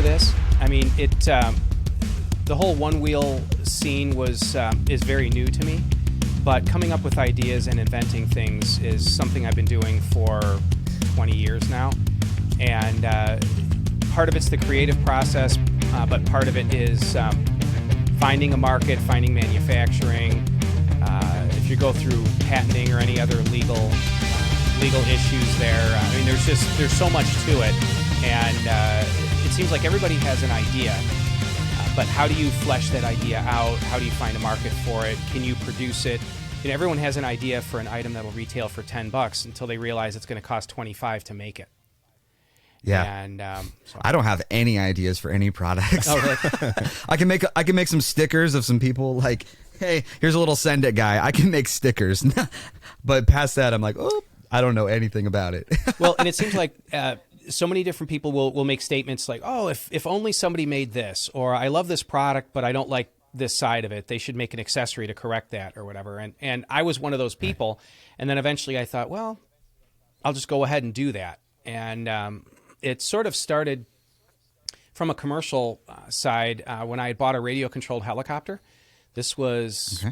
this. I mean, the whole one-wheel scene is very new to me, but coming up with ideas and inventing things is something I've been doing for 20 years now. And part of it's the creative process, but part of it is finding a market, finding manufacturing. If you go through patenting or any other legal issues there, I mean, there's so much to it, and it seems like everybody has an idea. But how do you flesh that idea out? How do you find a market for it? Can you produce it? You know, everyone has an idea for an item that will retail for $10 until they realize it's going to cost $25 to make it. Yeah, and so. I don't have any ideas for any products. Oh, really? I can make some stickers of some people. Like, hey, here's a little send it guy. I can make stickers, but past that, I'm like, oh, I don't know anything about it. Well, and it seems like so many different people will make statements like, oh, if only somebody made this, or I love this product, but I don't like this side of it. They should make an accessory to correct that or whatever. And I was one of those people. And then eventually I thought, well, I'll just go ahead and do that. And it sort of started from a commercial side when I had bought a radio-controlled helicopter. This was,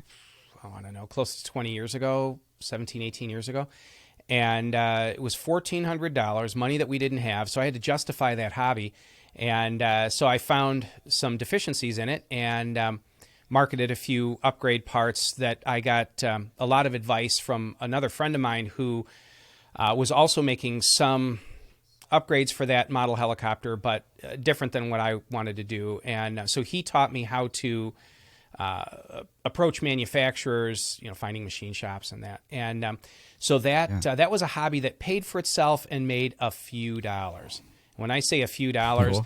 I don't know, close to 20 years ago, 17, 18 years ago. And it was $1,400, money that we didn't have. So I had to justify that hobby. And so I found some deficiencies in it and marketed a few upgrade parts that I got a lot of advice from another friend of mine who was also making some upgrades for that model helicopter, but different than what I wanted to do. And so he taught me how to approach manufacturers, you know, finding machine shops and that. And so that was a hobby that paid for itself and made a few dollars. When I say a few dollars,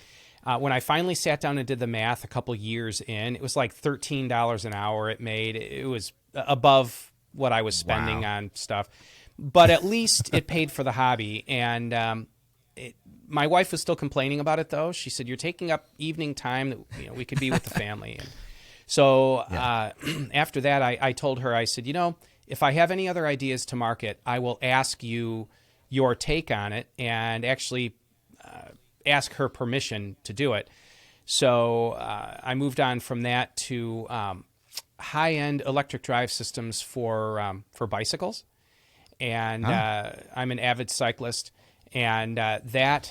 when I finally sat down and did the math a couple years in, it was like $13 an hour it made. It was above what I was spending on stuff. But at least it paid for the hobby. And my wife was still complaining about it, though. She said, you're taking up evening time that, you know, we could be with the family. And so after that, I told her, I said, you know, if I have any other ideas to market, I will ask you your take on it and actually ask her permission to do it. So I moved on from that to high-end electric drive systems for bicycles. And I'm an avid cyclist. And that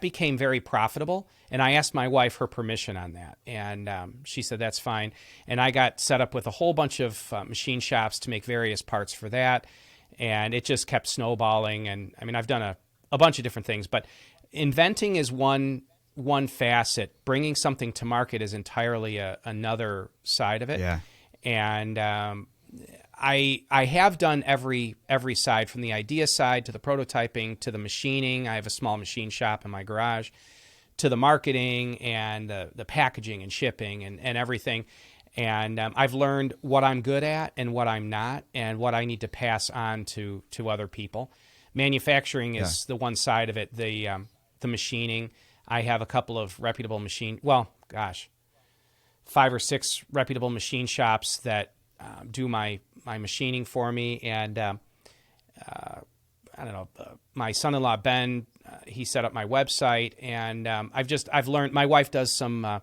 became very profitable. And I asked my wife her permission on that. And she said, that's fine. And I got set up with a whole bunch of machine shops to make various parts for that. And it just kept snowballing. And I mean, I've done a bunch of different things. But inventing is one facet. Bringing something to market is entirely another side of it. Yeah. And I have done every side, from the idea side to the prototyping to the machining. I have a small machine shop in my garage, to the marketing and the packaging and shipping and everything. And I've learned what I'm good at and what I'm not, and what I need to pass on to other people. Manufacturing is the one side of it. The machining, I have a couple of reputable 5 or 6 reputable machine shops that do my machining for me. And I don't know, my son-in-law Ben, he set up my website, and I've learned. My wife does some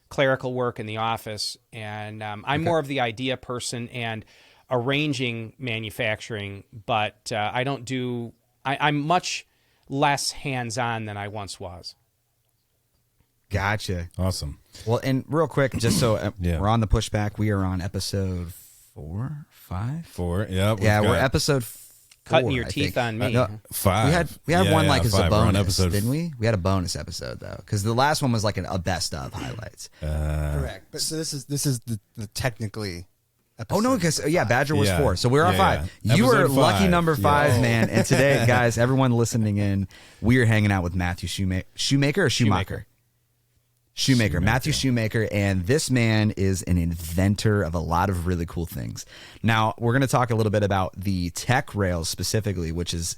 clerical work in the office, and I'm more of the idea person and arranging manufacturing, but I don't do. I'm much less hands-on than I once was. Gotcha. Awesome. Well, and real quick, just so we're on the pushback, we are on episode 4, 5? 4, yeah. We're episode 4. Cutting your teeth on me. No, 5. We had one like as a 5. We're on bonus, episode didn't we? We had a bonus episode though, because the last one was like a best of highlights. Correct. But so this is the technically. Episode. Oh no, because Badger was 4, so we're on 5. Yeah. You were Episode lucky 5. number 5, man. And today, guys, everyone listening in, we are hanging out with Matthew Shumaker. Matthew Shumaker, and this man is an inventor of a lot of really cool things. Now, we're going to talk a little bit about the tech rails specifically, which is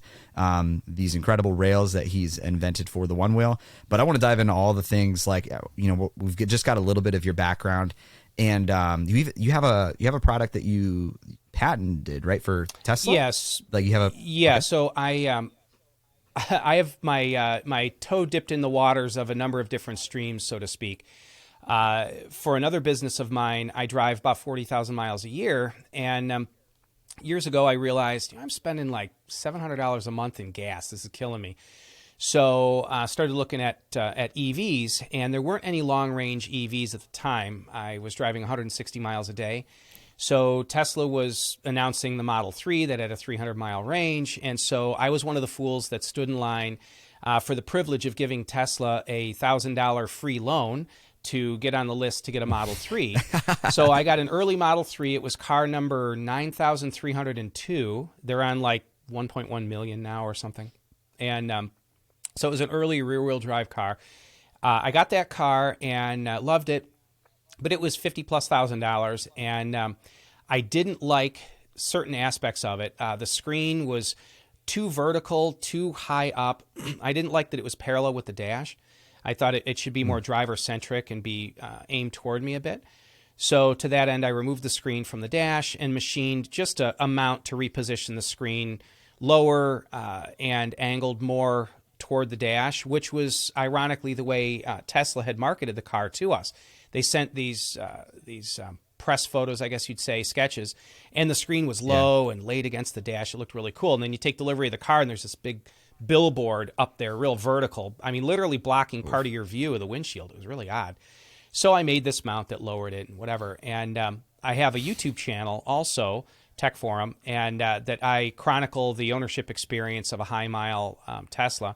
these incredible rails that he's invented for the one wheel. But I want to dive into all the things, like, you know, we've just got a little bit of your background, and you have a product that you patented, right, for Tesla? Yes. Like you have a So I have my toe dipped in the waters of a number of different streams, so to speak. For another business of mine, I drive about 40,000 miles a year, and years ago I realized I'm spending like $700 a month in gas. This is killing me. So I started looking at EVs, and there weren't any long-range EVs at the time. I was driving 160 miles a day. So Tesla was announcing the Model 3 that had a 300-mile range, and so I was one of the fools that stood in line for the privilege of giving Tesla a $1,000 free loan to get on the list to get a Model 3. So I got an early Model 3. It was car number 9,302. They're on like 1.1 million now or something. And so it was an early rear-wheel drive car. I got that car and loved it, but it was $50,000+, and I didn't like certain aspects of it. The screen was too vertical, too high up. I didn't like that it was parallel with the dash. I thought it should be more driver-centric and be aimed toward me a bit. So to that end, I removed the screen from the dash and machined just a mount to reposition the screen lower and angled more toward the dash, which was ironically the way Tesla had marketed the car to us. They sent these press photos, I guess you'd say, sketches, and the screen was low and laid against the dash. It looked really cool. And then you take delivery of the car, and there's this big billboard up there, real vertical. I mean, literally blocking part of your view of the windshield. It was really odd. So I made this mount that lowered it and whatever. And I have a YouTube channel also, Tech Forum, and that I chronicle the ownership experience of a high-mile Tesla.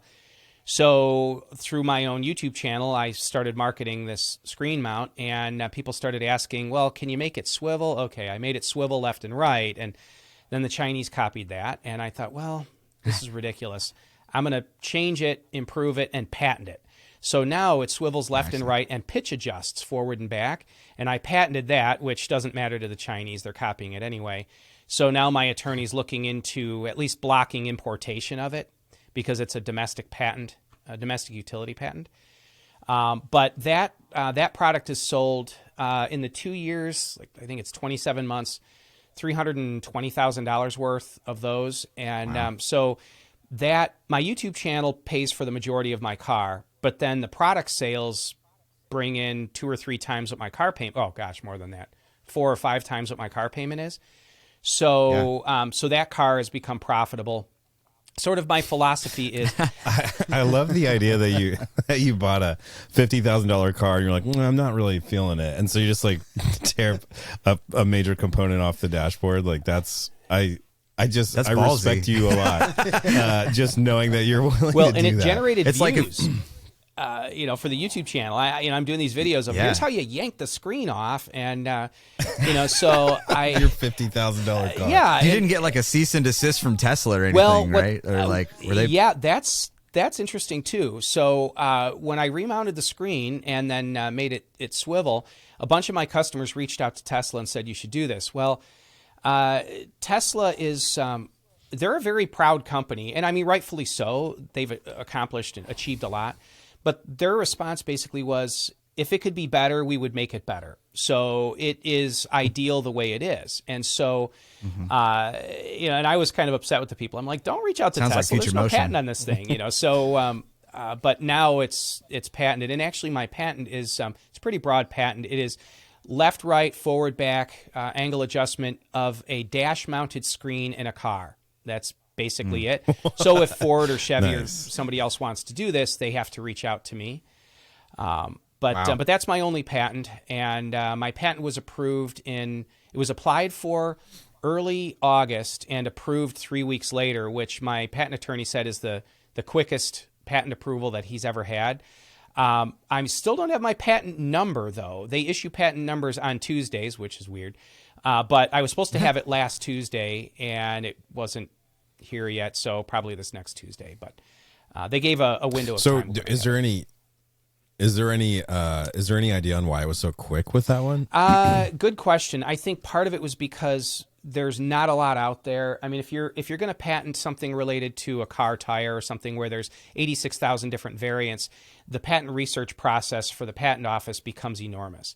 So through my own YouTube channel, I started marketing this screen mount, and people started asking, well, can you make it swivel? Okay, I made it swivel left and right, and then the Chinese copied that, and I thought, well, this is ridiculous. I'm going to change it, improve it, and patent it. So now it swivels left and right and pitch adjusts forward and back, and I patented that, which doesn't matter to the Chinese. They're copying it anyway. So now my attorney's looking into at least blocking importation of it, because it's a domestic patent, a domestic utility patent. But that product is sold in the 2 years, like I think it's 27 months, $320,000 worth of those. And so that my YouTube channel pays for the majority of my car, but then the product sales bring in 2 or 3 times what my car payment. Oh gosh, more than that, 4 or 5 times what my car payment is. So so that car has become profitable. Sort of my philosophy is, I love the idea that you bought a $50,000 car and you're like, I'm not really feeling it, and so you just like tear a major component off the dashboard. Like I respect you a lot, just knowing that you're willing to do that. And it generated It's views. For the YouTube channel, I'm doing these videos of here's how you yank the screen off, and so your $50,000 car. Yeah, you didn't get like a cease and desist from Tesla or anything, right? Or like, were they? Yeah, that's interesting too. So when I remounted the screen and then made it swivel, a bunch of my customers reached out to Tesla and said you should do this. Well, Tesla is. They're a very proud company, and I mean rightfully so. They've accomplished and achieved a lot. But their response basically was, if it could be better, we would make it better. So it is ideal the way it is. And so, and I was kind of upset with the people. I'm like, don't reach out to Tesla. Like There's no patent on this thing, So, but now it's patented. And actually, my patent is it's a pretty broad patent. It is left, right, forward, back angle adjustment of a dash-mounted screen in a car. That's basically it. So if Ford or Chevy or somebody else wants to do this, they have to reach out to me. But that's my only patent, and my patent was it was applied for early August and approved 3 weeks later, which my patent attorney said is the quickest patent approval that he's ever had. I still don't have my patent number, though. They issue patent numbers on Tuesdays, which is weird. But I was supposed to have it last Tuesday, and it wasn't here yet, so probably this next Tuesday. But they gave a window of time. So is there any idea on why it was so quick with that one? Good question. I think part of it was because there's not a lot out there. I mean, if you're going to patent something related to a car tire or something where there's 86,000 different variants, the patent research process for the patent office becomes enormous.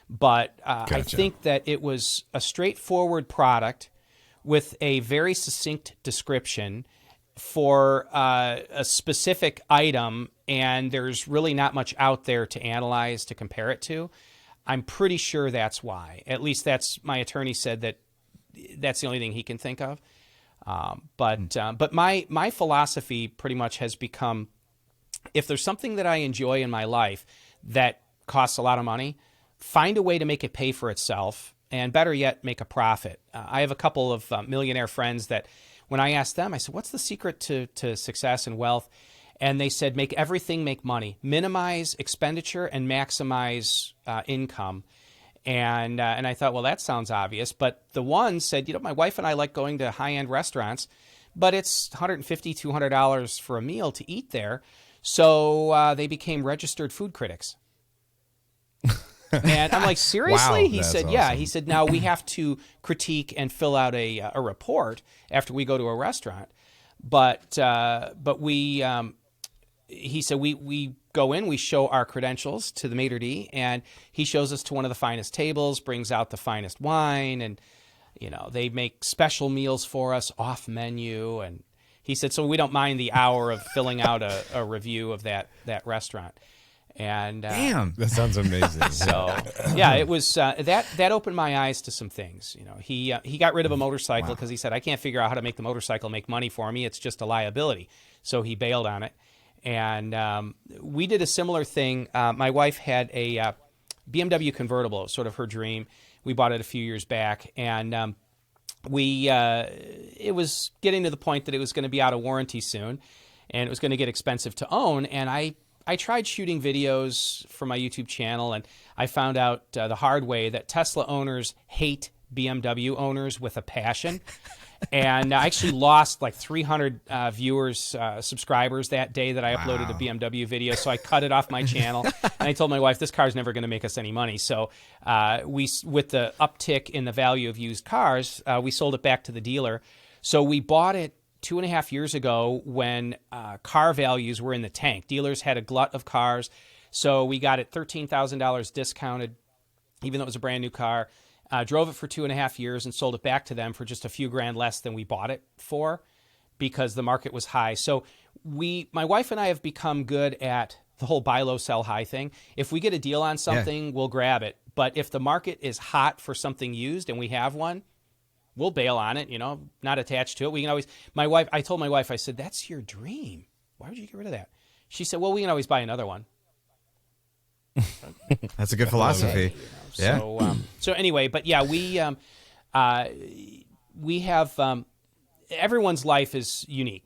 But Gotcha. I think that it was a straightforward product with a very succinct description for a specific item, and there's really not much out there to analyze to compare it to. I'm pretty sure that's why. At least that's my attorney said that's the only thing he can think of. But my philosophy pretty much has become, if there's something that I enjoy in my life that costs a lot of money, find a way to make it pay for itself, and better yet, make a profit. I have a couple of millionaire friends that when I asked them, I said, what's the secret to success and wealth? And they said, make everything make money, minimize expenditure and maximize income. And I thought, well, that sounds obvious. But the one said, my wife and I like going to high-end restaurants, but it's $150, $200 for a meal to eat there. So they became registered food critics. And I'm like, seriously? Wow, he that's said, awesome. yeah. He said, now we have to critique and fill out a report after we go to a restaurant. But we, he said, we go in, we show our credentials to the maitre d', and he shows us to one of the finest tables, brings out the finest wine, and, they make special meals for us off menu. And he said, so we don't mind the hour of filling out a review of that restaurant. And Damn. That sounds amazing. so yeah, it was that opened my eyes to some things. He got rid of a motorcycle because he said, I can't figure out how to make the motorcycle make money for me. It's just a liability. So he bailed on it. And we did a similar thing. My wife had a BMW convertible, sort of her dream. We bought it a few years back, and it was getting to the point that it was going to be out of warranty soon, and it was going to get expensive to own. And I tried shooting videos for my YouTube channel, and I found out the hard way that Tesla owners hate BMW owners with a passion. And I actually lost like 300 viewers, subscribers that day that I uploaded a BMW video. So I cut it off my channel. And I told my wife, this car's never going to make us any money. So with the uptick in the value of used cars, we sold it back to the dealer. So we bought it 2.5 years ago when car values were in the tank. Dealers had a glut of cars. So we got it $13,000 discounted, even though it was a brand new car. Drove it for 2.5 years and sold it back to them for just a few grand less than we bought it for, because the market was high. So my wife and I have become good at the whole buy low, sell high thing. If we get a deal on something, we'll grab it. But if the market is hot for something used and we have one, we'll bail on it, not attached to it. We can always, I told my wife, I said, that's your dream. Why would you get rid of that? She said, well, we can always buy another one. That's a good philosophy. Yeah. So anyway, but yeah, we have everyone's life is unique,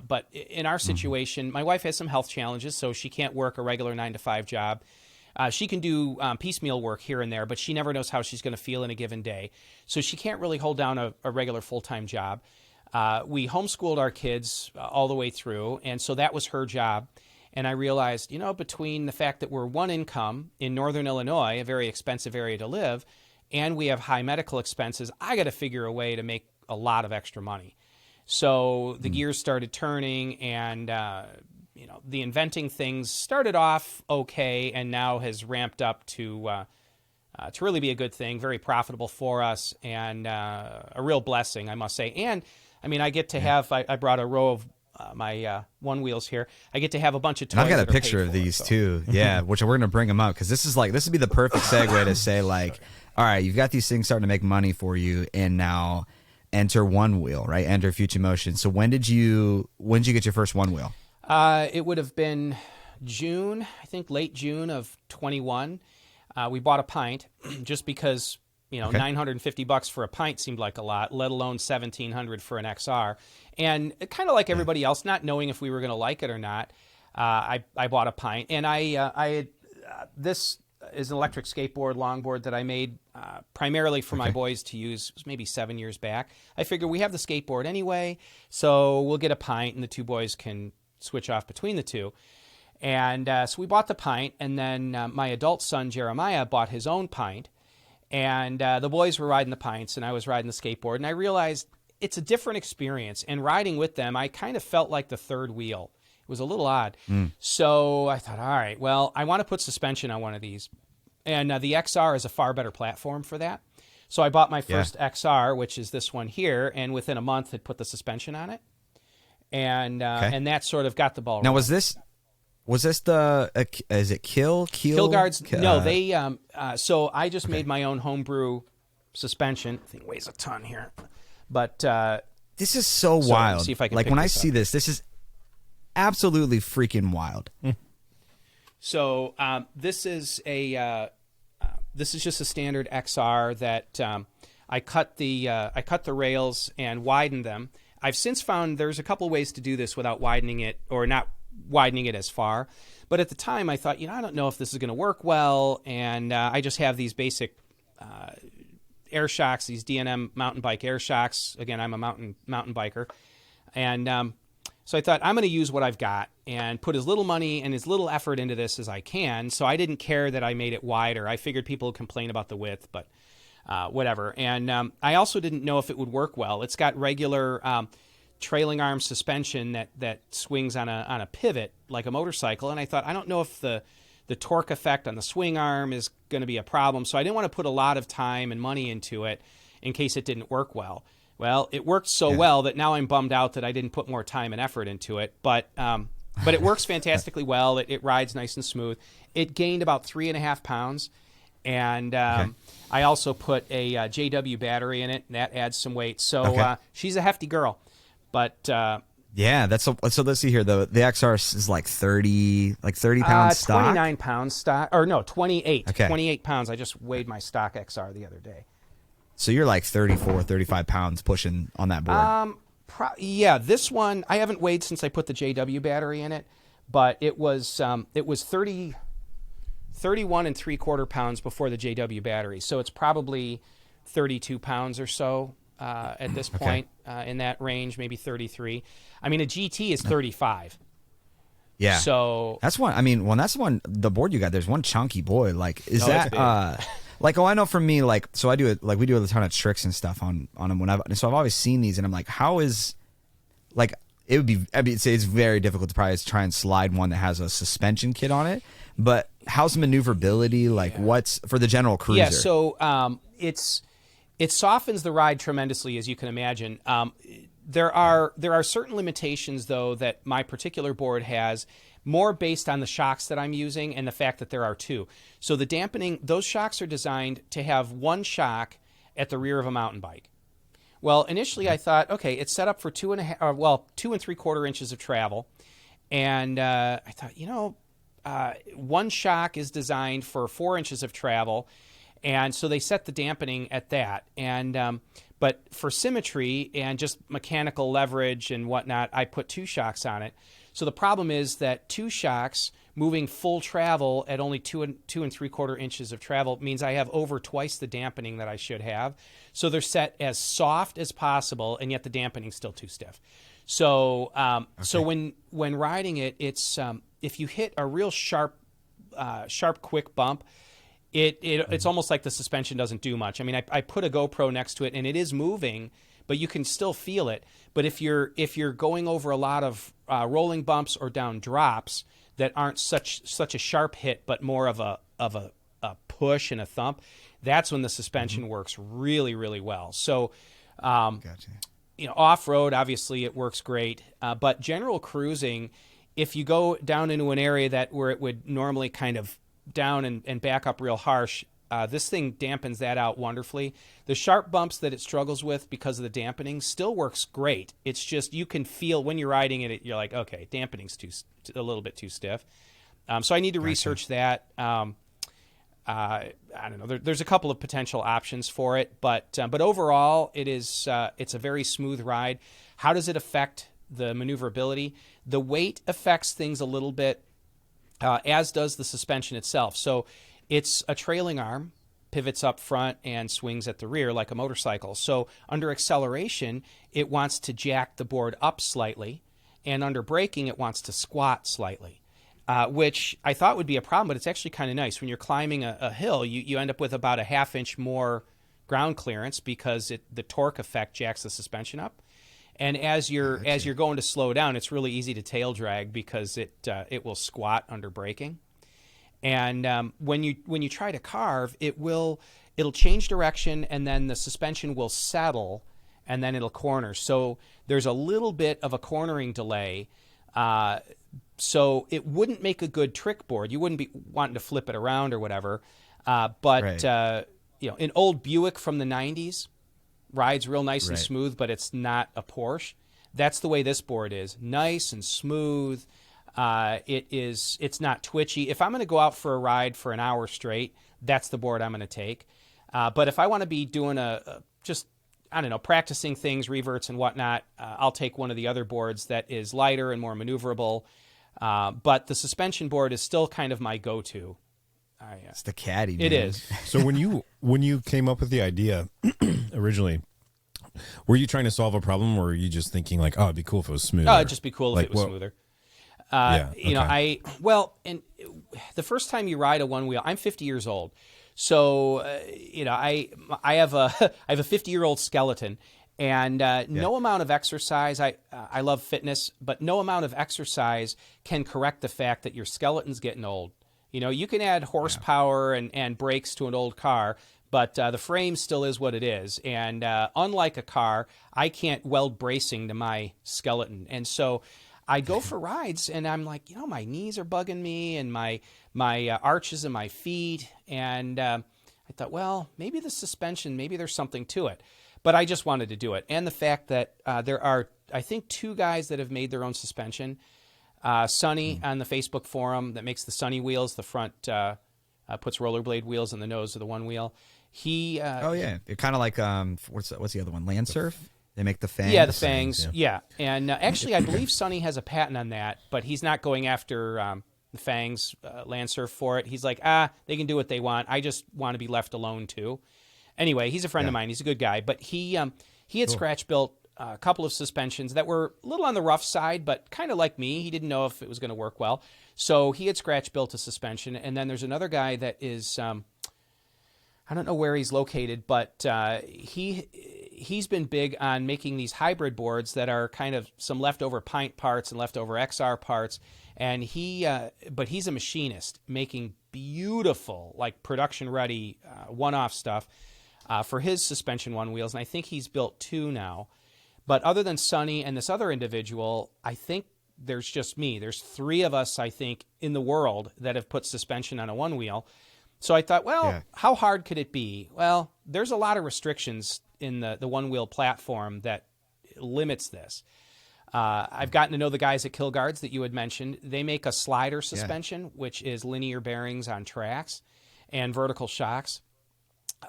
but in our situation, my wife has some health challenges, so she can't work a regular 9-to-5 job. She can do piecemeal work here and there, but she never knows how she's going to feel in a given day, so she can't really hold down a regular full-time job. We homeschooled our kids all the way through, and so that was her job. And I realized, between the fact that we're one income in Northern Illinois, a very expensive area to live, and we have high medical expenses, I got to figure a way to make a lot of extra money. So the gears started turning, and the inventing things started off okay, and now has ramped up to really be a good thing, very profitable for us, and a real blessing, I must say. And I mean, I get to have I brought a row of my one wheels here. I get to have a bunch of toys. I've got a that are picture paid of for, these so. too. Yeah, which we're gonna bring them up because this would be the perfect segue to say like, all right, you've got these things starting to make money for you, and now enter one wheel, right? Enter Future Motion. So when did you get your first one wheel? It would have been June, I think, late June of 21. We bought a pint just because. $950 for a pint seemed like a lot, let alone $1,700 for an XR. And kind of like everybody else, not knowing if we were going to like it or not, I bought a pint. And this is an electric skateboard, longboard that I made primarily for my boys to use. It was maybe 7 years back. I figured we have the skateboard anyway, so we'll get a pint and the two boys can switch off between the two. And so we bought the pint, and then my adult son, Jeremiah, bought his own pint. And the boys were riding the pints, and I was riding the skateboard. And I realized it's a different experience. And riding with them, I kind of felt like the third wheel. It was a little odd. So I thought, all right, well, I want to put suspension on one of these. And the XR is a far better platform for that. So I bought my first XR, which is this one here, and within a month had put the suspension on it. and that sort of got the ball Now, rolling. was this the is it Keel Guards? No, they. So I just made my own homebrew suspension. I think it weighs a ton here, but this is so wild. See if I can like pick when I this see up. this is absolutely freaking wild. So this is just a standard XR that I cut the rails and widened them. I've since found there's a couple ways to do this without widening it or not widening it as far. But at the time I thought, I don't know if this is going to work well, and I just have these basic air shocks, these D&M mountain bike air shocks. Again, I'm a mountain biker, and so I thought I'm going to use what I've got and put as little money and as little effort into this as I can. So I didn't care that I made it wider. I figured people would complain about the width, but whatever. And I also didn't know if it would work well. It's got regular trailing arm suspension that swings on a pivot like a motorcycle. And I thought, I don't know if the torque effect on the swing arm is going to be a problem. So I didn't want to put a lot of time and money into it in case it didn't work well. Well, it worked so well that now I'm bummed out that I didn't put more time and effort into it. But it works fantastically well. It rides nice and smooth. It gained about 3.5 pounds. And I also put a JW battery in it, and that adds some weight. So she's a hefty girl. But yeah, so let's see here. The XR is like 30 pounds stock. 29 pounds stock, or no, 28. Okay. 28 pounds. I just weighed my stock XR the other day. So you're like 34, 35 pounds pushing on that board. Yeah, this one I haven't weighed since I put the JW battery in it, but it was 31 3/4 pounds before the JW battery. So it's probably 32 pounds or so at this point, in that range, maybe 33. I mean, a GT is 35. Yeah. So that's one. I mean, that's one. The board you got, there's one chunky boy. Like, is it's that big. like? Oh, I know. For me, like, so I do it. Like, we do a ton of tricks and stuff on them. So I've always seen these, and I'm like, how is, like, it would be. I mean, it's very difficult to probably try and slide one that has a suspension kit on it. But how's maneuverability? Like, what's for the general cruiser? Yeah. So it softens the ride tremendously, as you can imagine. There are certain limitations, though, that my particular board has, more based on the shocks that I'm using and the fact that there are two. So the dampening, those shocks are designed to have one shock at the rear of a mountain bike. Well, initially I thought, okay, it's set up for 2 3/4 inches of travel, and I thought, one shock is designed for 4 inches of travel, and so they set the dampening at that. And but for symmetry and just mechanical leverage and whatnot, I put 2 shocks on it. So the problem is that 2 shocks moving full travel at only 2 3/4 inches of travel means I have over twice the dampening that I should have. So they're set as soft as possible, and yet the dampening's still too stiff. So so when riding it, it's if you hit a real sharp, quick bump, it's almost like the suspension doesn't do much. I mean, I put a GoPro next to it, and it is moving, but you can still feel it. But if you're going over a lot of rolling bumps or down drops that aren't such a sharp hit, but more of a push and a thump, that's when the suspension works really, really well. So, Gotcha. Off-road, obviously it works great, but general cruising, if you go down into an area where it would normally kind of down and back up real harsh, this thing dampens that out wonderfully. The sharp bumps that it struggles with because of the dampening still works great. It's just you can feel when you're riding it, you're like, okay, dampening's a little bit too stiff. So I need to research that. I don't know. There's a couple of potential options for it, but overall, it's a very smooth ride. How does it affect the maneuverability? The weight affects things a little bit, as does the suspension itself. So it's a trailing arm, pivots up front and swings at the rear like a motorcycle. So under acceleration, it wants to jack the board up slightly, and under braking, it wants to squat slightly, which I thought would be a problem, but it's actually kind of nice. When you're climbing a hill, you end up with about a 1/2 inch more ground clearance because the torque effect jacks the suspension up. And as you're going to slow down, it's really easy to tail drag because it will squat under braking. And when you try to carve, it'll change direction, and then the suspension will settle, and then it'll corner. So there's a little bit of a cornering delay. So it wouldn't make a good trick board. You wouldn't be wanting to flip it around or whatever. But an old Buick from the 90s rides real nice and smooth, but it's not a Porsche. That's the way this board is. Nice and smooth. It's not twitchy. If I'm going to go out for a ride for an hour straight, that's the board I'm going to take. But if I want to be doing practicing things, reverts and whatnot, I'll take one of the other boards that is lighter and more maneuverable. But the suspension board is still kind of my go-to. It's the caddy, man. It is. So when you came up with the idea originally, were you trying to solve a problem, or were you just thinking like, oh, it'd be cool if it was smoother? Oh, it'd just be cool if it was smoother. And the first time you ride a one wheel, I'm 50 years old. So, I have a 50-year-old skeleton, and no amount of exercise, I love fitness, but no amount of exercise can correct the fact that your skeleton's getting old. You can add horsepower and brakes to an old car, but the frame still is what it is. And unlike a car, I can't weld bracing to my skeleton. And so I go for rides, and I'm like, my knees are bugging me, and my arches in my feet. And I thought, well, maybe the suspension, maybe there's something to it. But I just wanted to do it. And the fact that there are, I think, 2 guys that have made their own suspension. Sonny on the Facebook forum that makes the Sonny wheels, the front puts rollerblade wheels in the nose of the one wheel. He they're kind of like what's the other one? Landsurf. They make the fangs. Yeah, the fangs. Yeah, and actually, I believe Sonny has a patent on that, but he's not going after the fangs Landsurf for it. He's like, they can do what they want. I just want to be left alone too. Anyway, he's a friend of mine. He's a good guy, but he had scratch built a couple of suspensions that were a little on the rough side, but kind of like me. He didn't know if it was going to work well. So he had scratch built a suspension. And then there's another guy that is, I don't know where he's located, but he's been big on making these hybrid boards that are kind of some leftover pint parts and leftover XR parts. And but he's a machinist making beautiful, like production ready, one-off stuff for his suspension one wheels. And I think he's built 2 now. But other than Sonny and this other individual, I think there's just me. There's 3 of us, I think, in the world that have put suspension on a one wheel. So I thought, how hard could it be? Well, there's a lot of restrictions in the one wheel platform that limits this. I've gotten to know the guys at Kilgard's that you had mentioned. They make a slider suspension, which is linear bearings on tracks and vertical shocks.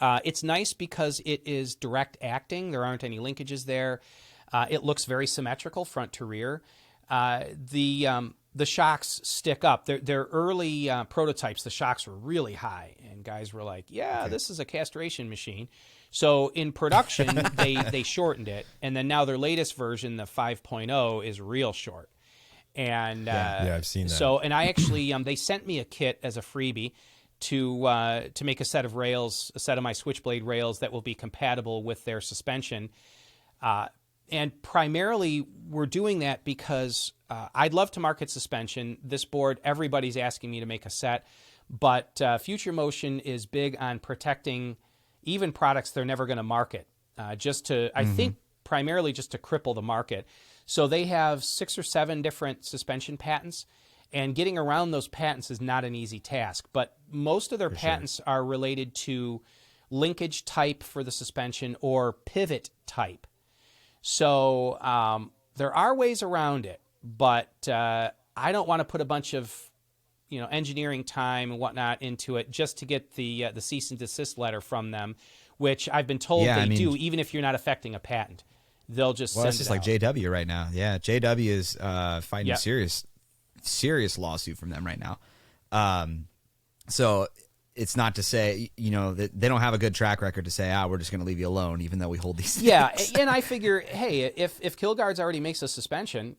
It's nice because it is direct acting. There aren't any linkages there. It looks very symmetrical front to rear. The shocks stick up. They're early prototypes. The shocks were really high, and guys were like, this is a castration machine. So in production, they shortened it, and then now their latest version, the 5.0, is real short. And I've seen that. So, and I actually, they sent me a kit as a freebie to make a set of rails, a set of my Switchblade rails that will be compatible with their suspension. And primarily, we're doing that because I'd love to market suspension. This board, everybody's asking me to make a set, but Future Motion is big on protecting even products they're never going to market, I think, primarily just to cripple the market. So they have 6 or 7 different suspension patents, and getting around those patents is not an easy task. But most of their patents are related to linkage type for the suspension or pivot type. So there are ways around it, but I don't want to put a bunch of engineering time and whatnot into it just to get the cease and desist letter from them, which I've been told they do, even if you're not affecting a patent. They'll just send it out. Well, it's just like JW right now. Yeah, JW is fighting a serious lawsuit from them right now. So it's not to say, that they don't have a good track record to say, we're just going to leave you alone, even though we hold these things. Yeah, and I figure, hey, if Kilgard's already makes a suspension,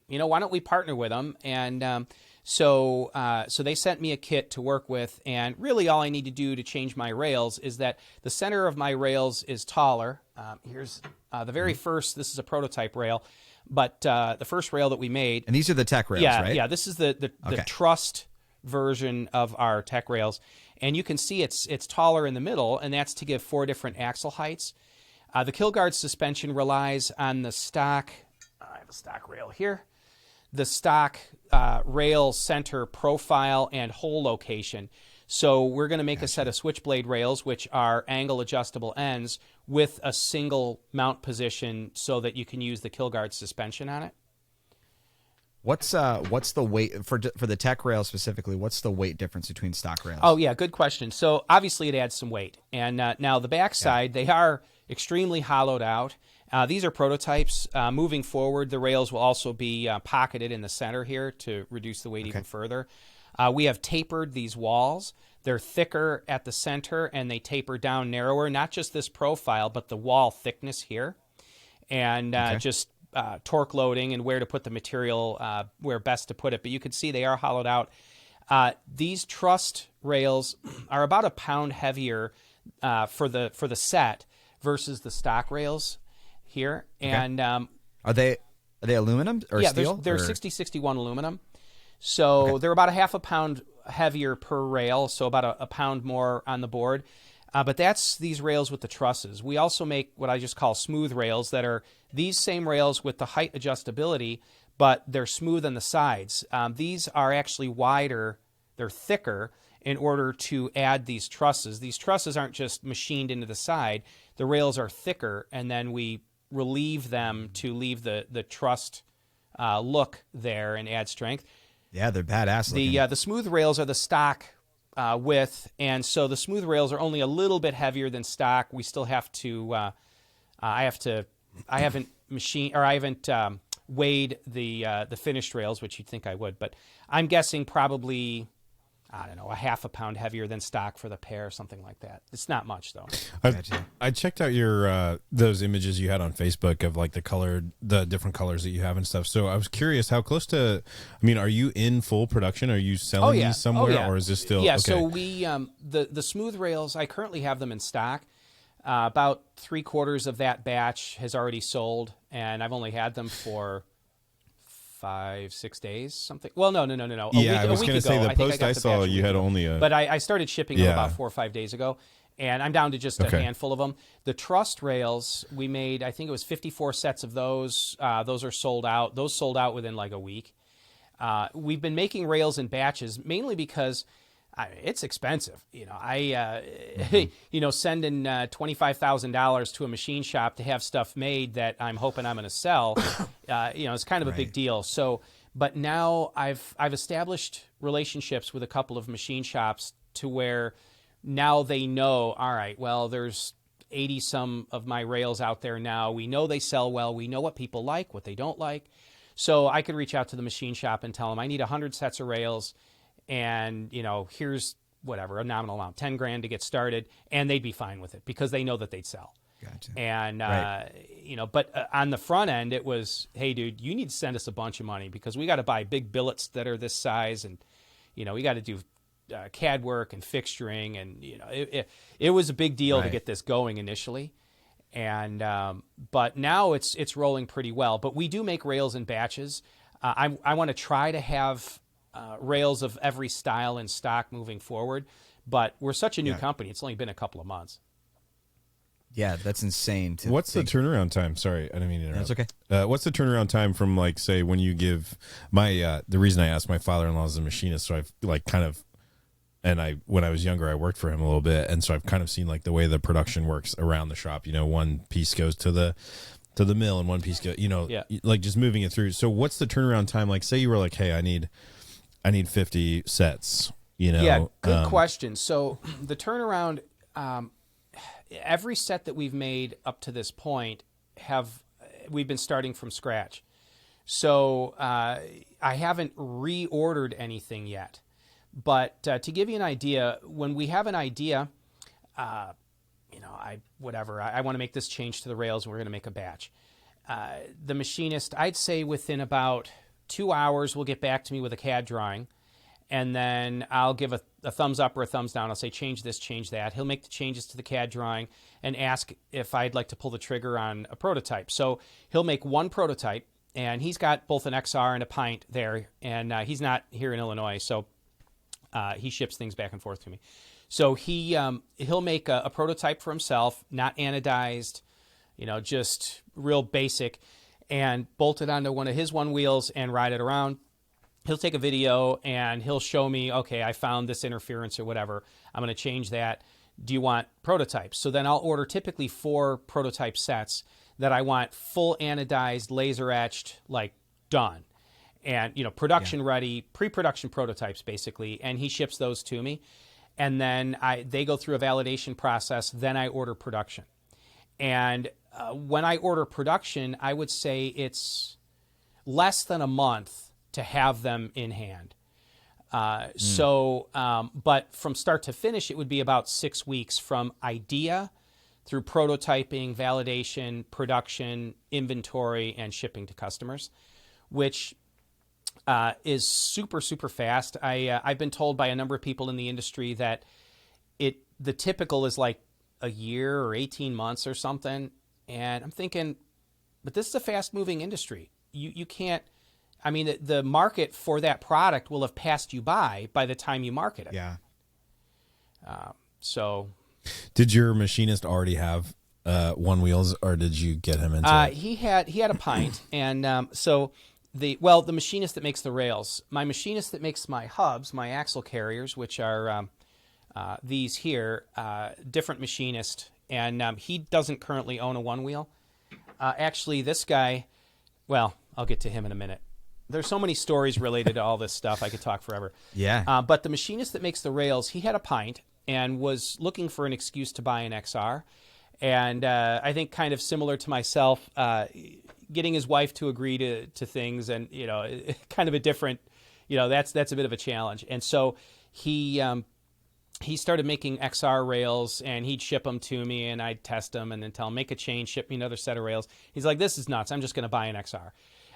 why don't we partner with them? And so they sent me a kit to work with, and really all I need to do to change my rails is that the center of my rails is taller. Here's the very first, this is a prototype rail, but the first rail that we made. And these are the tech rails, right? Yeah, this is the Trust version of our tech rails. And you can see it's taller in the middle, and that's to give 4 different axle heights. The kill guard suspension relies on the stock. I have a stock rail here. The stock rail center profile and hole location. So we're going to make a set of switchblade rails, which are angle adjustable ends with a single mount position so that you can use the kill guard suspension on it. What's the weight for the tech rail specifically? What's the weight difference between stock rails? Oh yeah, good question. So obviously it adds some weight, and now the backside they are extremely hollowed out. These are prototypes. Moving forward, the rails will also be pocketed in the center here to reduce the weight even further. We have tapered these walls. They're thicker at the center, and they taper down narrower. Not just this profile, but the wall thickness here, and just torque loading and where to put the material, where best to put it. But you can see they are hollowed out. These trussed rails are about a pound heavier for the set versus the stock rails here. And are they aluminum or steel? They're 6061 aluminum. So they're about a half a pound heavier per rail, so about a pound more on the board. But that's these rails with the trusses. We also make what I just call smooth rails that are these same rails with the height adjustability, but they're smooth on the sides. These are actually wider, they're thicker in order to add these trusses. These trusses aren't just machined into the side. The rails are thicker, and then we relieve them to leave the trussed look there and add strength. Yeah, they're badass looking. The smooth rails are the stock width, and so the smooth rails are only a little bit heavier than stock. We still have to. I haven't weighed the finished rails, which you'd think I would, but I'm guessing probably, I don't know, a half a pound heavier than stock for the pair, something like that. It's not much though. I checked out your those images you had on Facebook of like the different colors that you have and stuff. So I was curious, how close to? I mean, are you in full production? Are you selling these somewhere, or is this still? Yeah. Okay. So we the smooth rails. I currently have them in stock. About 3/4 of that batch has already sold, and I've only had them for 5-6 days, something. Well, no. Yeah, I was going to say the post I saw you had only a. But I started shipping them about 4 or 5 days ago, and I'm down to just a handful of them. The trussed rails, we made, I think it was 54 sets of those. Those are sold out. Those sold out within like a week. We've been making rails in batches, mainly because it's expensive. Sending $25,000 to a machine shop to have stuff made that I'm hoping I'm going to sell, it's kind of a big deal. So, but now I've established relationships with a couple of machine shops to where now they know, all right, well, there's 80 some of my rails out there now. We know they sell well. We know what people like, what they don't like. So I could reach out to the machine shop and tell them I need 100 sets of rails. And, here's whatever, a nominal amount, $10,000 to get started, and they'd be fine with it because they know that they'd sell. Gotcha. And, but on the front end, it was, hey, dude, you need to send us a bunch of money because we got to buy big billets that are this size, and, we got to do CAD work and fixturing, and, it was a big deal to get this going initially. And, but now it's rolling pretty well. But we do make rails in batches. I want to try to have rails of every style in stock moving forward, but we're such a new company. It's only been a couple of months. Yeah, that's insane. What's the turnaround time? Sorry, I didn't mean to interrupt. That's okay. What's the turnaround time from, like, say, when you give my the reason I asked, my father-in-law is a machinist, so I've when I was younger, I worked for him a little bit, and so I've kind of seen like the way the production works around the shop. One piece goes to the mill, and one piece goes, like just moving it through. So what's the turnaround time? Like, say you were like, hey, I need 50 sets, Yeah, good question. So the turnaround, every set that we've made up to this point we've been starting from scratch. So I haven't reordered anything yet. But to give you an idea, when we have an idea, I want to make this change to the rails, and we're going to make a batch. The machinist, I'd say within about 2 hours, will get back to me with a CAD drawing, and then I'll give a thumbs up or a thumbs down. I'll say, change this, change that. He'll make the changes to the CAD drawing and ask if I'd like to pull the trigger on a prototype. So he'll make one prototype, and he's got both an XR and a Pint there, and he's not here in Illinois, so he ships things back and forth to me. So he'll make a prototype for himself, not anodized, just real basic, and bolt it onto one of his one wheels and ride it around. He'll take a video and he'll show me, okay, I found this interference or whatever. I'm going to change that. Do you want prototypes? So then I'll order typically 4 prototype sets that I want full anodized, laser etched, like done. And, production ready, pre-production prototypes basically. And he ships those to me. And then they go through a validation process. Then I order production. And when I order production, I would say it's less than a month to have them in hand. But from start to finish, it would be about 6 weeks from idea through prototyping, validation, production, inventory, and shipping to customers, which is super, super fast. I've been told by a number of people in the industry that the typical is like a year or 18 months or something. And I'm thinking, but this is a fast-moving industry. You can't. I mean, the market for that product will have passed you by the time you market it. Yeah. So, did your machinist already have one wheels, or did you get him into it? He had a pint, and the machinist that makes the rails, my machinist that makes my hubs, my axle carriers, which are these here, different machinist, and he doesn't currently own a one wheel. Actually, this guy, well, I'll get to him in a minute. There's so many stories related to all this stuff. I could talk forever. Yeah. But the machinist that makes the rails, he had a pint and was looking for an excuse to buy an XR. And I think kind of similar to myself, getting his wife to agree to things, and, kind of a different, that's a bit of a challenge. And so he started making XR rails, and he'd ship them to me, and I'd test them and then tell him, make a change, ship me another set of rails. He's like, this is nuts. I'm just going to buy an XR.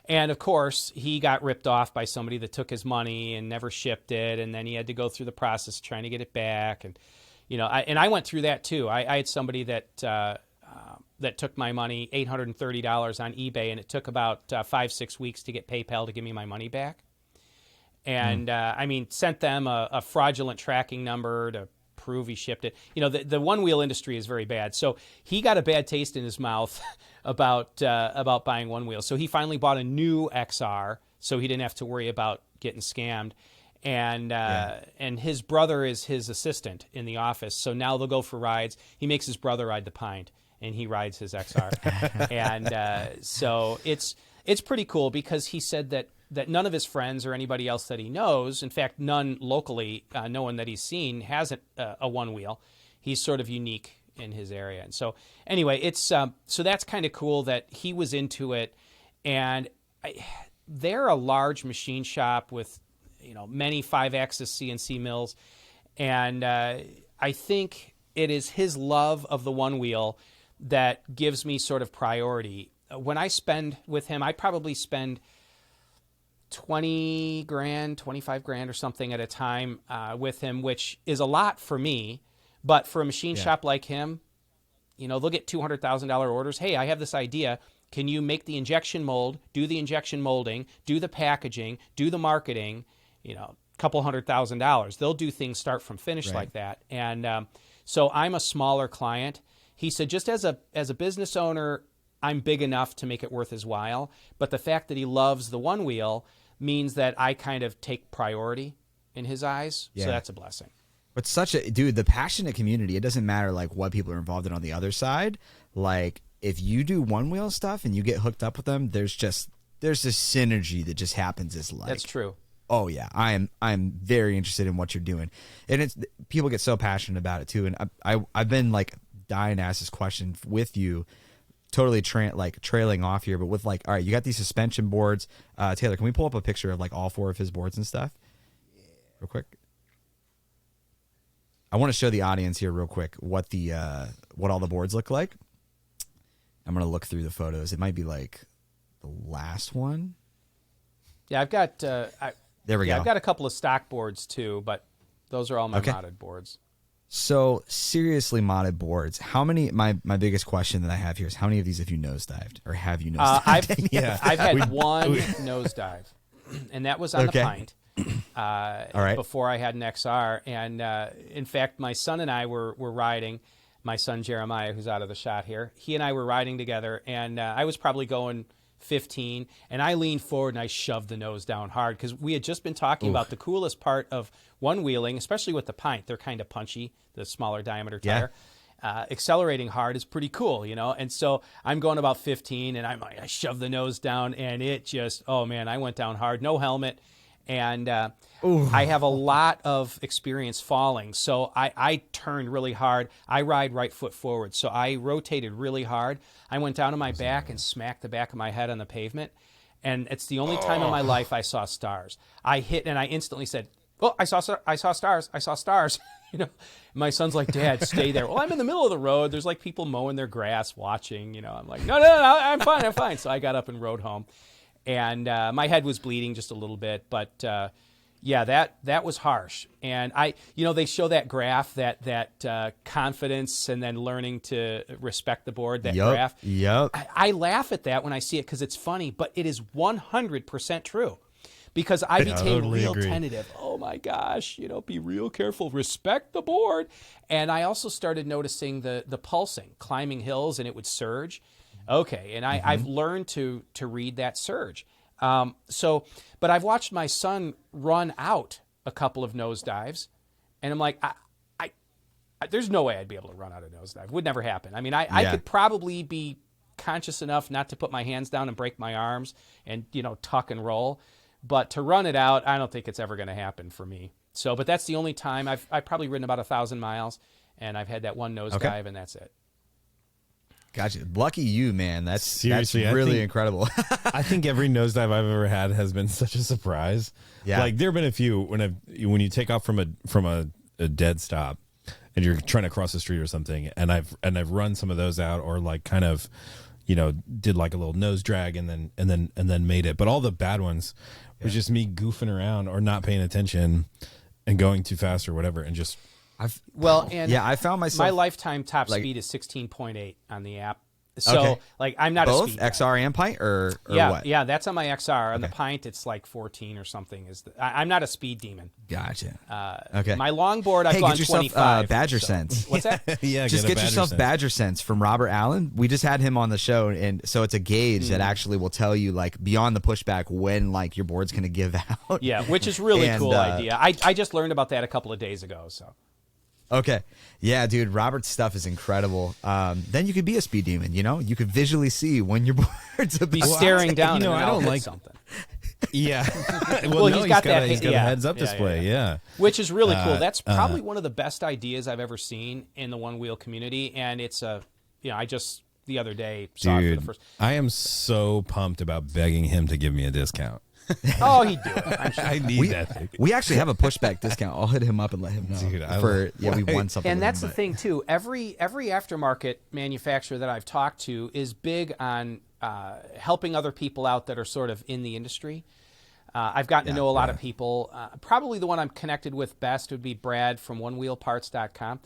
And, of course, he got ripped off by somebody that took his money and never shipped it, and then he had to go through the process of trying to get it back. And, I went through that, too. I had somebody that took my money, $830 on eBay, and it took about 5-6 weeks to get PayPal to give me my money back. And, sent them a fraudulent tracking number to prove he shipped it. The one-wheel industry is very bad. So he got a bad taste in his mouth about buying one wheel. So he finally bought a new XR, so he didn't have to worry about getting scammed. And his brother is his assistant in the office. So now they'll go for rides. He makes his brother ride the pint, and he rides his XR. And so it's pretty cool, because he said that none of his friends or anybody else that he knows, in fact, none locally, no one that he's seen, has a one wheel. He's sort of unique in his area. And so anyway, it's so that's kind of cool that he was into it. And they're a large machine shop with, many 5-axis CNC mills. And I think it is his love of the one wheel that gives me sort of priority. When I spend with him, I probably spend $20,000, $25,000 or something at a time with him, which is a lot for me. But for a machine shop like him, they'll get $200,000 orders. Hey, I have this idea. Can you make the injection mold, do the injection molding, do the packaging, do the marketing, couple $100,000. They'll do things start from finish like that. And so I'm a smaller client. He said, just as a business owner, I'm big enough to make it worth his while. But the fact that he loves the one wheel means that I kind of take priority in his eyes. Yeah. So that's a blessing. But the passionate community, it doesn't matter like what people are involved in on the other side. Like if you do one wheel stuff and you get hooked up with them, there's this synergy that just happens. Is like, that's true. Oh yeah, I'm very interested in what you're doing, and people get so passionate about it too. And I've been like dying to ask this question with you, totally trailing off here, but with like, all right, you got these suspension boards. Taylor, can we pull up a picture of like all 4 of his boards and stuff, real quick? I want to show the audience here real quick what all the boards look like. I'm gonna look through the photos. It might be like the last one. Yeah, I've got. There we go. I've got a couple of stock boards too, but those are all my modded boards. So seriously, modded boards. How many? My biggest question that I have here is how many of these have you nosedived, or have you nosedived? I've had one nosedive, and that was on the pint. All right. Before I had an XR, and in fact, my son and I were riding. my son Jeremiah, who's out of the shot here, he and I were riding together, and I was probably going 15, and I leaned forward and I shoved the nose down hard because we had just been talking about the coolest part of one wheeling, especially with the pint. They're kind of punchy, the smaller diameter tire. Accelerating hard is pretty cool, you know? And so I'm going about 15, and I shoved the nose down, and it just, oh man, I went down hard, no helmet. And I have a lot of experience falling. So I turned really hard. I ride right foot forward. So I rotated really hard. I went down on my back and smacked the back of my head on the pavement. And it's the only time in my life I saw stars. I hit and I instantly said, "Oh, I saw stars. I saw stars." You know, my son's like, "Dad, stay there." Well, I'm in the middle of the road. There's like people mowing their grass, watching. You know, I'm like, no, I'm fine. So I got up and rode home. And my head was bleeding just a little bit, but yeah, that was harsh. And they show that graph, that confidence, and then learning to respect the board. That graph. Yep. I laugh at that when I see it because it's funny, but it is 100% true. Because I became real tentative. Oh my gosh, be real careful, respect the board. And I also started noticing the pulsing, climbing hills, and it would surge. Okay, and I've learned to read that surge. But I've watched my son run out a couple of nosedives, and I'm like, there's no way I'd be able to run out a nosedive. Would never happen. I mean, I could probably be conscious enough not to put my hands down and break my arms and, tuck and roll. But to run it out, I don't think it's ever going to happen for me. So, but that's the only time. I've probably ridden about 1,000 miles, and I've had that one nosedive, and that's it. Gotcha. Lucky you, man. That's Seriously, really incredible. I think every nosedive I've ever had has been such a surprise. Yeah. Like there have been a few when you take off from a dead stop and you're trying to cross the street or something, and I've run some of those out, or like kind of, did like a little nose drag and then made it. But all the bad ones was just me goofing around or not paying attention and going too fast or whatever, and just. I found myself. My lifetime top speed is 16.8 on the app. So, I'm not both a speed guy. XR and Pint, or yeah, what? Yeah, that's on my XR. On the Pint, it's like 14 or something. I'm not a speed demon. Gotcha. Okay. My longboard, I've gone get yourself 25. Badger Sense. What's that? Yeah, just get yourself sense. Badger Sense from Robert Allen. We just had him on the show, and so it's a gauge that actually will tell you, like, beyond the pushback when, like, your board's going to give out. Yeah, which is really cool idea. I just learned about that a couple of days ago, so. Okay. Yeah, dude, Robert's stuff is incredible. Then you could be a speed demon, you could visually see when your board's be staring down. I don't like something. Yeah. well, he's got a heads up display. Yeah. Which is really cool. That's probably one of the best ideas I've ever seen in the one wheel community. And it's I just the other day saw it for the first. I am so pumped about begging him to give me a discount. Oh, he'd do it. I'm sure. I need that thing. We actually have a pushback discount. I'll hit him up and let him know. Dude, we won something. And with that's him, the thing too. Every aftermarket manufacturer that I've talked to is big on helping other people out that are sort of in the industry. I've gotten to know a lot of people. Probably the one I'm connected with best would be Brad from onewheelparts.com.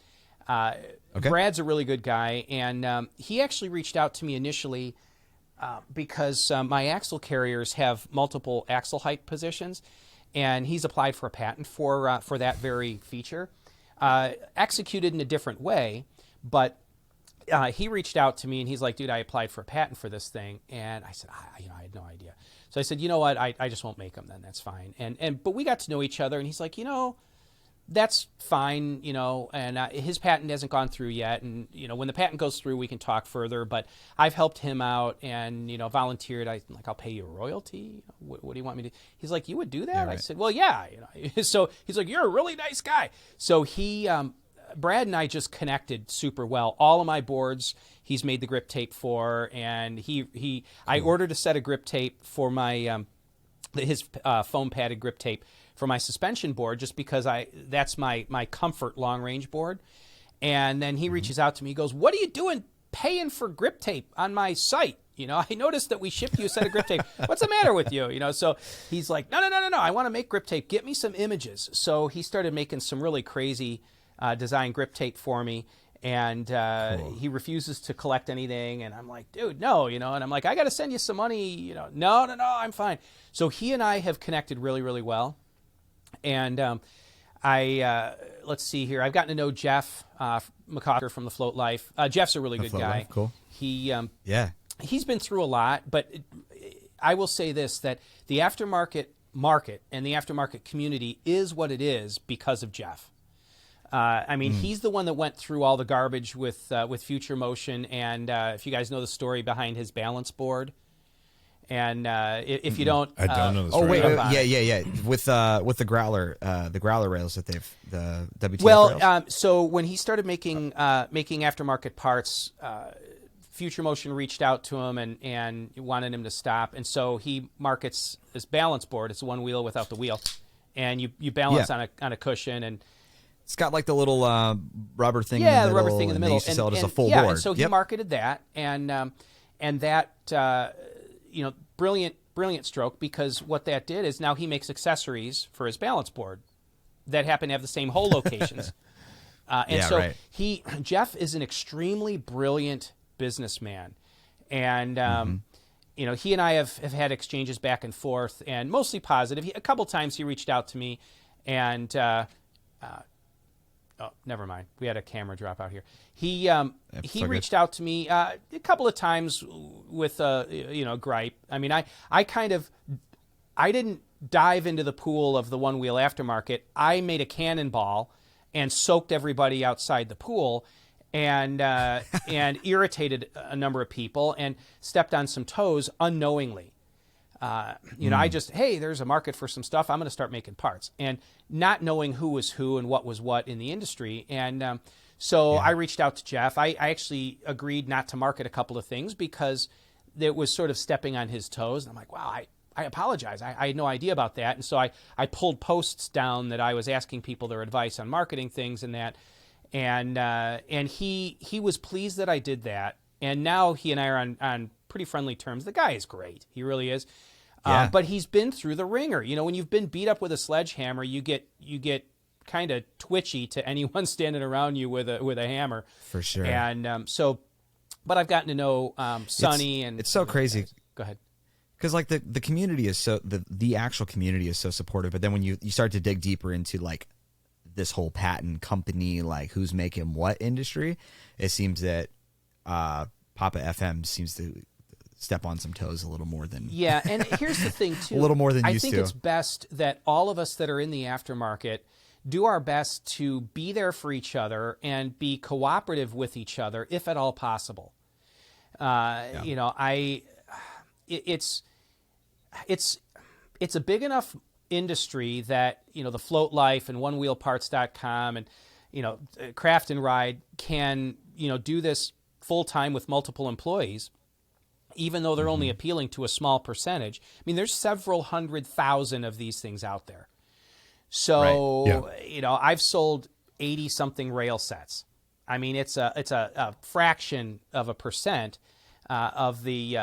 Brad's a really good guy, and he actually reached out to me initially because my axle carriers have multiple axle height positions, and he's applied for a patent for that very feature, executed in a different way. But he reached out to me, and he's like, "Dude, I applied for a patent for this thing," and I said, "I had no idea." So I said, "You know what? I just won't make them then. That's fine." But we got to know each other, and he's like, that's fine, and his patent hasn't gone through yet. And, when the patent goes through, we can talk further. But I've helped him out and, volunteered. I'll pay you a royalty. What do you want me to? He's like, you would do that? Yeah, right. I said, well, yeah. So he's like, you're a really nice guy. So Brad and I just connected super well. All of my boards, he's made the grip tape for. And I ordered a set of grip tape for my, his foam padded grip tape for my suspension board, just because that's my comfort long range board. And then he reaches out to me, he goes, "What are you doing paying for grip tape on my site? I noticed that we shipped you a set of grip tape. What's the matter with you?" So he's like, no, I want to make grip tape. Get me some images. So he started making some really crazy design grip tape for me. And he refuses to collect anything. And I'm like, dude, no, and I'm like, I got to send you some money. No, I'm fine. So he and I have connected really, really well. And let's see here. I've gotten to know Jeff McCauley from the Float Life. Jeff's a really good guy. Life, cool. He's been through a lot, but I will say this, that the aftermarket market and the aftermarket community is what it is because of Jeff. I mean, he's the one that went through all the garbage with Future Motion, and if you guys know the story behind his balance board, and if you don't, I don't know the story. Oh wait, yeah. With the growler rails that they've the WTF rails. So when he started making aftermarket parts, Future Motion reached out to him and wanted him to stop, and so he markets this balance board. It's one wheel without the wheel, and you balance on a cushion, and it's got like the little rubber thing. Yeah, in the middle, the rubber thing in the middle. They used to sell it as a full board. board. And so he marketed that, and that brilliant stroke, because what that did is now he makes accessories for his balance board that happen to have the same hole locations. Jeff is an extremely brilliant businessman, and he and I have had exchanges back and forth, and mostly positive. A couple times he reached out to me, and never mind. We had a camera drop out here. He reached out to me a couple of times with gripe. I mean, I didn't dive into the pool of the one wheel aftermarket. I made a cannonball and soaked everybody outside the pool, and irritated a number of people and stepped on some toes unknowingly. I just, hey, there's a market for some stuff. I'm going to start making parts, and not knowing who was who and what was what in the industry. And I reached out to Jeff. I actually agreed not to market a couple of things because it was sort of stepping on his toes. And I'm like, wow, I apologize. I had no idea about that. And so I pulled posts down that I was asking people their advice on marketing things and that. And he was pleased that I did that. And now he and I are on pretty friendly terms. The guy is great. He really is. Yeah. But he's been through the ringer. When you've been beat up with a sledgehammer, you get kind of twitchy to anyone standing around you with a hammer. For sure. And but I've gotten to know Sonny, and it's so crazy. Go ahead. Because like the community is so the actual community is so supportive, but then when you start to dig deeper into like this whole patent company, like who's making what industry, it seems that Papa FM seems to step on some toes a little more than and here's the thing too, a little more than I used think to. It's best that all of us that are in the aftermarket do our best to be there for each other and be cooperative with each other if at all possible. It's a big enough industry that the Float Life and OneWheelParts.com and Craft and Ride can do this full time with multiple employees, even though they're only appealing to a small percentage. I mean, there's several 100,000 of these things out there. So I've sold 80 something rail sets. I mean, it's a fraction of a percent of the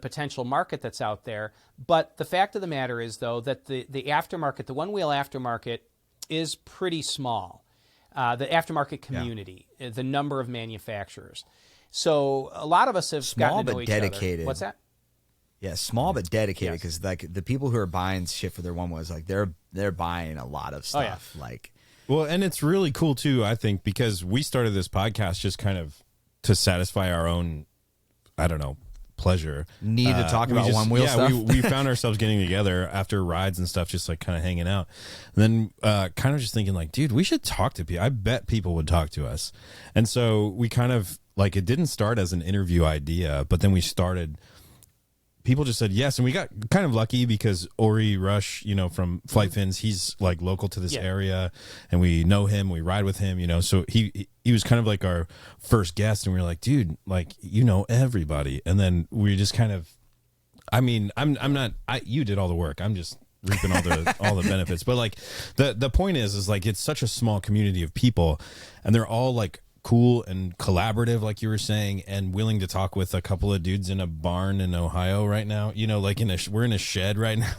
potential market that's out there. But the fact of the matter is, though, that the aftermarket, the one-wheel aftermarket, is pretty small. The aftermarket community, the number of manufacturers. So a lot of us have gotten to know each dedicated. other. What's that? Yeah, small but dedicated, because like the people who are buying shit for their one wheels, like they're buying a lot of stuff. Well, and it's really cool too, I think, because we started this podcast just kind of to satisfy our own, I don't know, pleasure. Need to talk about one wheel stuff. we found ourselves getting together after rides and stuff, just like kind of hanging out. And then kind of just thinking like, dude, we should talk to people. I bet people would talk to us. And so we kind of like, it didn't start as an interview idea, but then we started, people just said yes. And we got kind of lucky because Ori Rush, from Flight Fins, he's like local to this area, and we know him, we ride with him, so he was kind of like our first guest, and we were like, dude, like, everybody. And then we just kind of, I mean, you did all the work. I'm just reaping all the benefits. But like the point is like, it's such a small community of people, and they're all like cool and collaborative, like you were saying, and willing to talk with a couple of dudes in a barn in Ohio right now. Like we're in a shed right now.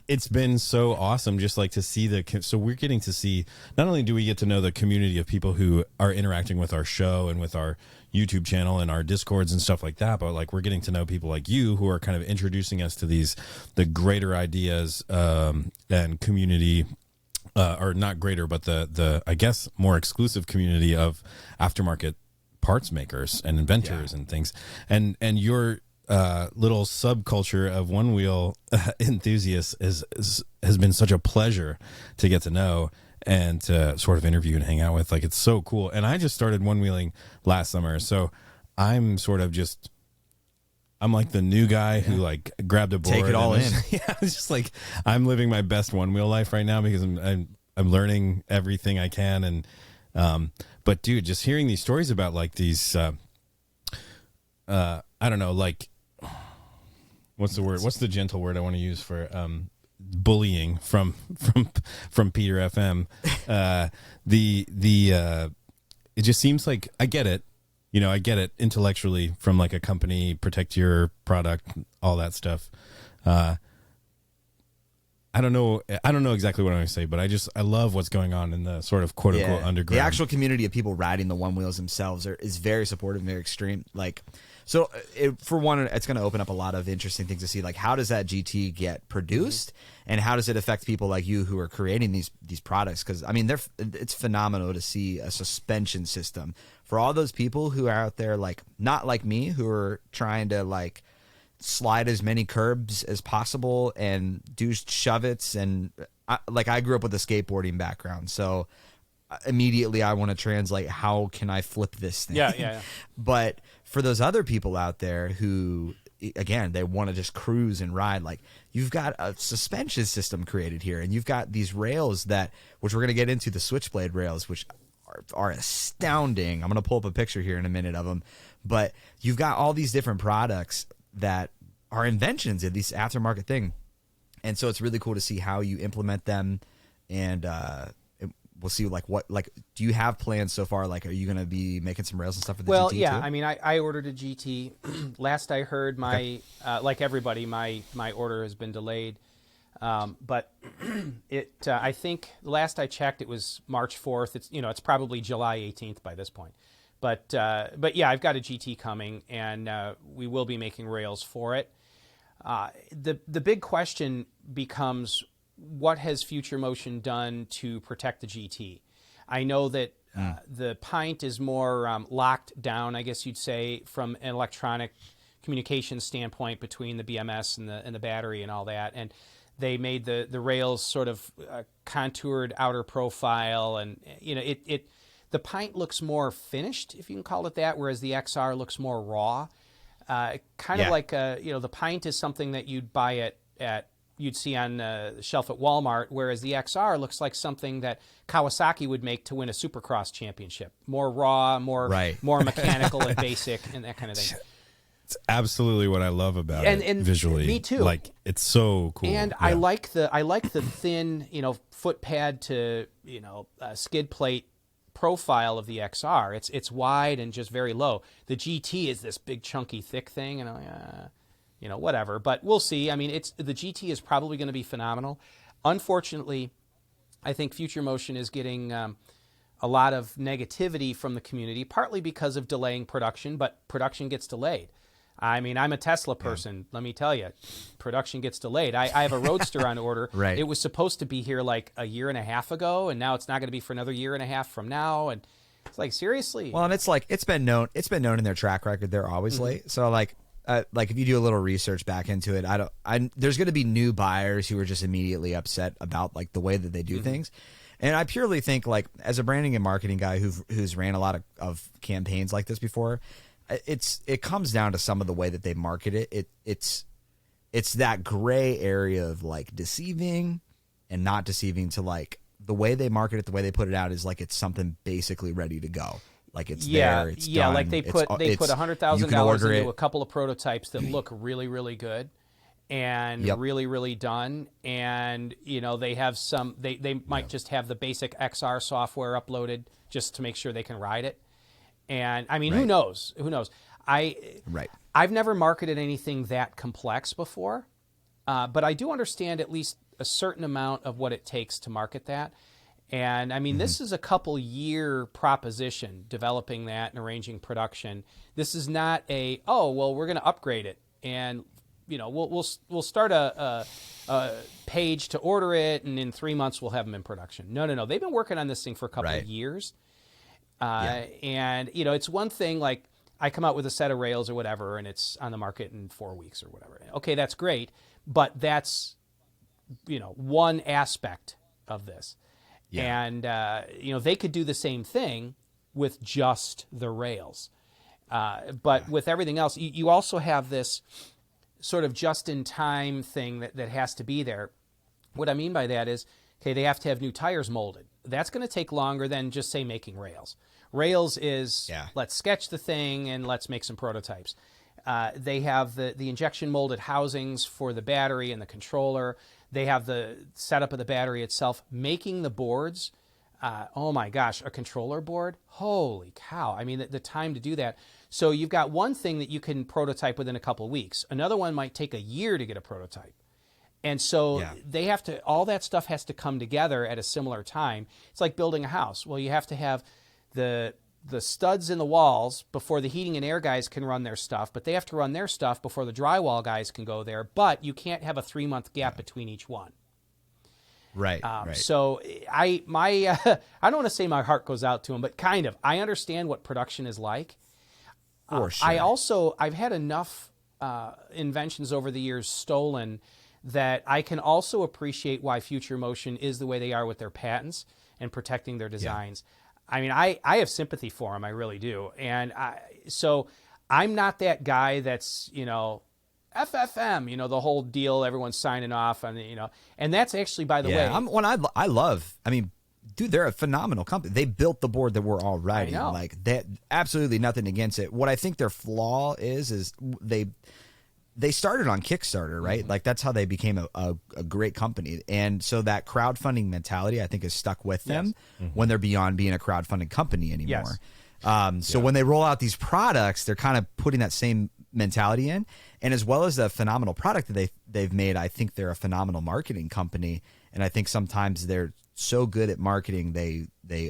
It's been so awesome just like to see so we're getting to see, not only do we get to know the community of people who are interacting with our show and with our YouTube channel and our Discords and stuff like that, but like we're getting to know people like you who are kind of introducing us to the greater ideas and community or not greater, but the I guess more exclusive community of aftermarket parts makers and inventors and things, and your little subculture of one wheel enthusiasts has been such a pleasure to get to know and to sort of interview and hang out with. Like, it's so cool. And I just started one wheeling last summer, so I'm sort of just, I'm like the new guy who like grabbed a board. Take it all in. Yeah, it's just like I'm living my best one wheel life right now because I'm learning everything I can. And but dude, just hearing these stories about like these I don't know, like what's the word? What's the gentle word I want to use for bullying from Peter FM? It just seems like I get it. You know, I get it intellectually from like a company, protect your product, all that stuff. I don't know exactly what I'm going to say, but I love what's going on in the sort of quote unquote underground. The actual community of people riding the one wheels themselves is very supportive, very extreme. Like, so for one, it's going to open up a lot of interesting things to see. Like, how does that GT get produced, and how does it affect people like you who are creating these products? Because I mean, it's phenomenal to see a suspension system for all those people who are out there, like not like me, who are trying to like slide as many curbs as possible and do shove-its. And I grew up with a skateboarding background, so immediately I want to translate, how can I flip this thing? Yeah. But for those other people out there who, again, they want to just cruise and ride, like, you've got a suspension system created here, and you've got these rails which we're going to get into, the Switchblade rails, which are astounding. I'm going to pull up a picture here in a minute of them, but you've got all these different products that are inventions of this aftermarket thing. And so it's really cool to see how you implement them. And we'll see, like, do you have plans so far? Like, are you going to be making some rails and stuff for the GT yeah, too? I mean, I ordered a GT. Last I heard, like everybody, my order has been delayed. But I think last I checked, it was March 4th. It's probably July 18th by this point. But yeah, I've got a GT coming, and we will be making rails for it. The big question becomes, what has Future Motion done to protect the GT? I know that the pint is more locked down, I guess you'd say, from an electronic communication standpoint between the BMS and the battery and all that. And they made the rails sort of contoured outer profile, and the pint looks more finished, if you can call it that, whereas the XR looks more raw. Kind of like the pint is something that you'd buy you'd see on the shelf at Walmart, whereas the XR looks like something that Kawasaki would make to win a Supercross championship. More raw, more mechanical and basic, and that kind of thing. It's absolutely what I love about it visually. Me too. Like, it's so cool. And I like the thin, foot pad to skid plate profile of the XR. It's wide and just very low. The GT is this big, chunky, thick thing, and whatever. But we'll see. I mean, the GT is probably going to be phenomenal. Unfortunately, I think Future Motion is getting a lot of negativity from the community, partly because of delaying production, but production gets delayed. I mean, I'm a Tesla person. Let me tell you, production gets delayed. I have a Roadster on order. Right. It was supposed to be here like a year and a half ago, and now it's not going to be for another year and a half from now. And it's like, seriously. Well, and it's like, it's been known in their track record, they're always late. So like if you do a little research back into it, there's going to be new buyers who are just immediately upset about like the way that they do things. And I purely think, like, as a branding and marketing guy who's ran a lot of campaigns like this before, it comes down to some of the way that they market it. It's that gray area of like deceiving and not deceiving, to like the way they market it, the way they put it out is like it's something basically ready to go. Like it's there, it's done. Like they put $100,000 into a couple of prototypes that look really, really good and really, really done. And they have they might just have the basic XR software uploaded just to make sure they can ride it. And I mean, who knows? I've never marketed anything that complex before, but I do understand at least a certain amount of what it takes to market that. And I mean, this is a couple year proposition, developing that and arranging production. This is not we're going to upgrade it and we'll start a page to order it, and in 3 months we'll have them in production. No. They've been working on this thing for a couple of years. And, it's one thing like I come out with a set of rails or whatever, and it's on the market in 4 weeks or whatever. Okay, that's great. But that's, one aspect of this. Yeah. And, they could do the same thing with just the rails. But with everything else, you also have this sort of just-in-time thing that has to be there. What I mean by that is, okay, they have to have new tires molded. That's going to take longer than just, say, making rails. Rails is, let's sketch the thing and let's make some prototypes. They have the injection molded housings for the battery and the controller. They have the setup of the battery itself. Making the boards, oh my gosh, a controller board? Holy cow. I mean, the time to do that. So you've got one thing that you can prototype within a couple of weeks. Another one might take a year to get a prototype. And so they have to, all that stuff has to come together at a similar time. It's like building a house. Well, you have to have the studs in the walls before the heating and air guys can run their stuff, but they have to run their stuff before the drywall guys can go there. But you can't have a 3-month gap between each one. Right. Right. So I don't want to say my heart goes out to them, but kind of. I understand what production is like. For sure. I've had enough inventions over the years stolen that I can also appreciate why Future Motion is the way they are with their patents and protecting their designs. Yeah. I mean, I have sympathy for them. I really do. And so I'm not that guy that's, FFM, the whole deal, everyone's signing off on, and that's actually, by the way. I love, dude, they're a phenomenal company. They built the board that we're all riding. Like that, absolutely nothing against it. What I think their flaw is they started on Kickstarter, right? Mm-hmm. Like that's how they became a great company. And so that crowdfunding mentality, I think, is stuck with them when they're beyond being a crowdfunding company anymore. Yes. So when they roll out these products, they're kind of putting that same mentality in. And as well as the phenomenal product that they've made, I think they're a phenomenal marketing company. And I think sometimes they're so good at marketing, they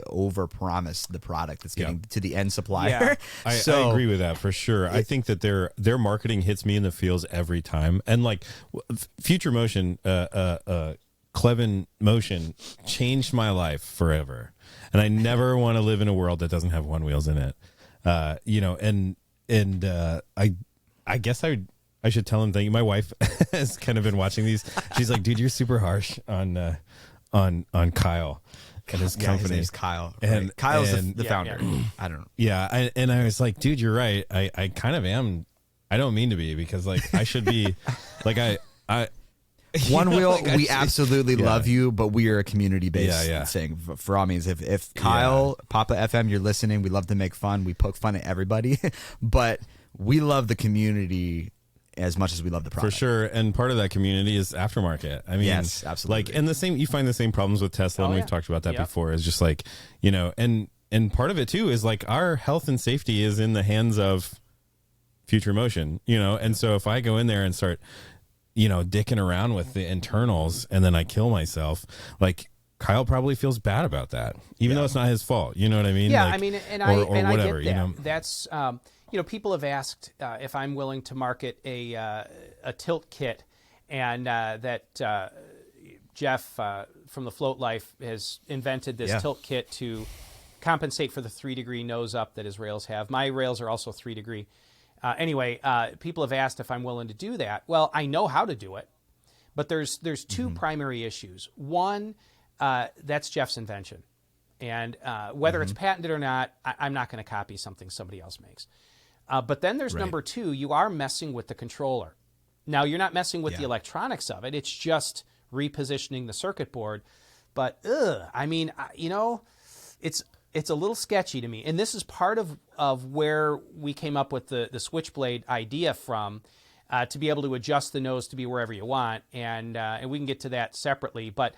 overpromise the product that's getting to the end supplier. Yeah. I agree with that for sure. I think that their marketing hits me in the feels every time. And like Future Motion, Clevin Motion changed my life forever. And I never want to live in a world that doesn't have one wheels in it. I guess I should tell him thank you. My wife has kind of been watching these. She's like, dude, you're super harsh on Kyle and his company. His name's Kyle. And Kyle's the founder. I don't know. Yeah. And I was like, dude, you're right. I kind of am. I don't mean to be, because like I should be like, One Wheel, like we absolutely love you, but we are a community-based thing. For all means, if Kyle, Papa FM, you're listening, we love to make fun. We poke fun at everybody, but we love the community as much as we love the product. For sure. And part of that community is aftermarket. I mean, yes, absolutely. Like, and you find the same problems with Tesla, and we've talked about that before, is just like, and part of it too is like our health and safety is in the hands of Future Motion, and so if I go in there and start, dicking around with the internals and then I kill myself, like Kyle probably feels bad about that, even though it's not his fault. You know what I mean? Yeah, like, I mean, I get that. That's, people have asked if I'm willing to market a tilt kit, and that Jeff from the Float Life has invented this tilt kit to compensate for the 3-degree nose up that his rails have. My rails are also 3-degree. Anyway, people have asked if I'm willing to do that. Well, I know how to do it, but there's two primary issues. One, that's Jeff's invention, and whether it's patented or not, I'm not going to copy something somebody else makes. But then there's number two, you are messing with the controller. Now, you're not messing with the electronics of it. It's just repositioning the circuit board. But, I mean, it's a little sketchy to me. And this is part of where we came up with the switchblade idea from, to be able to adjust the nose to be wherever you want. And we can get to that separately. But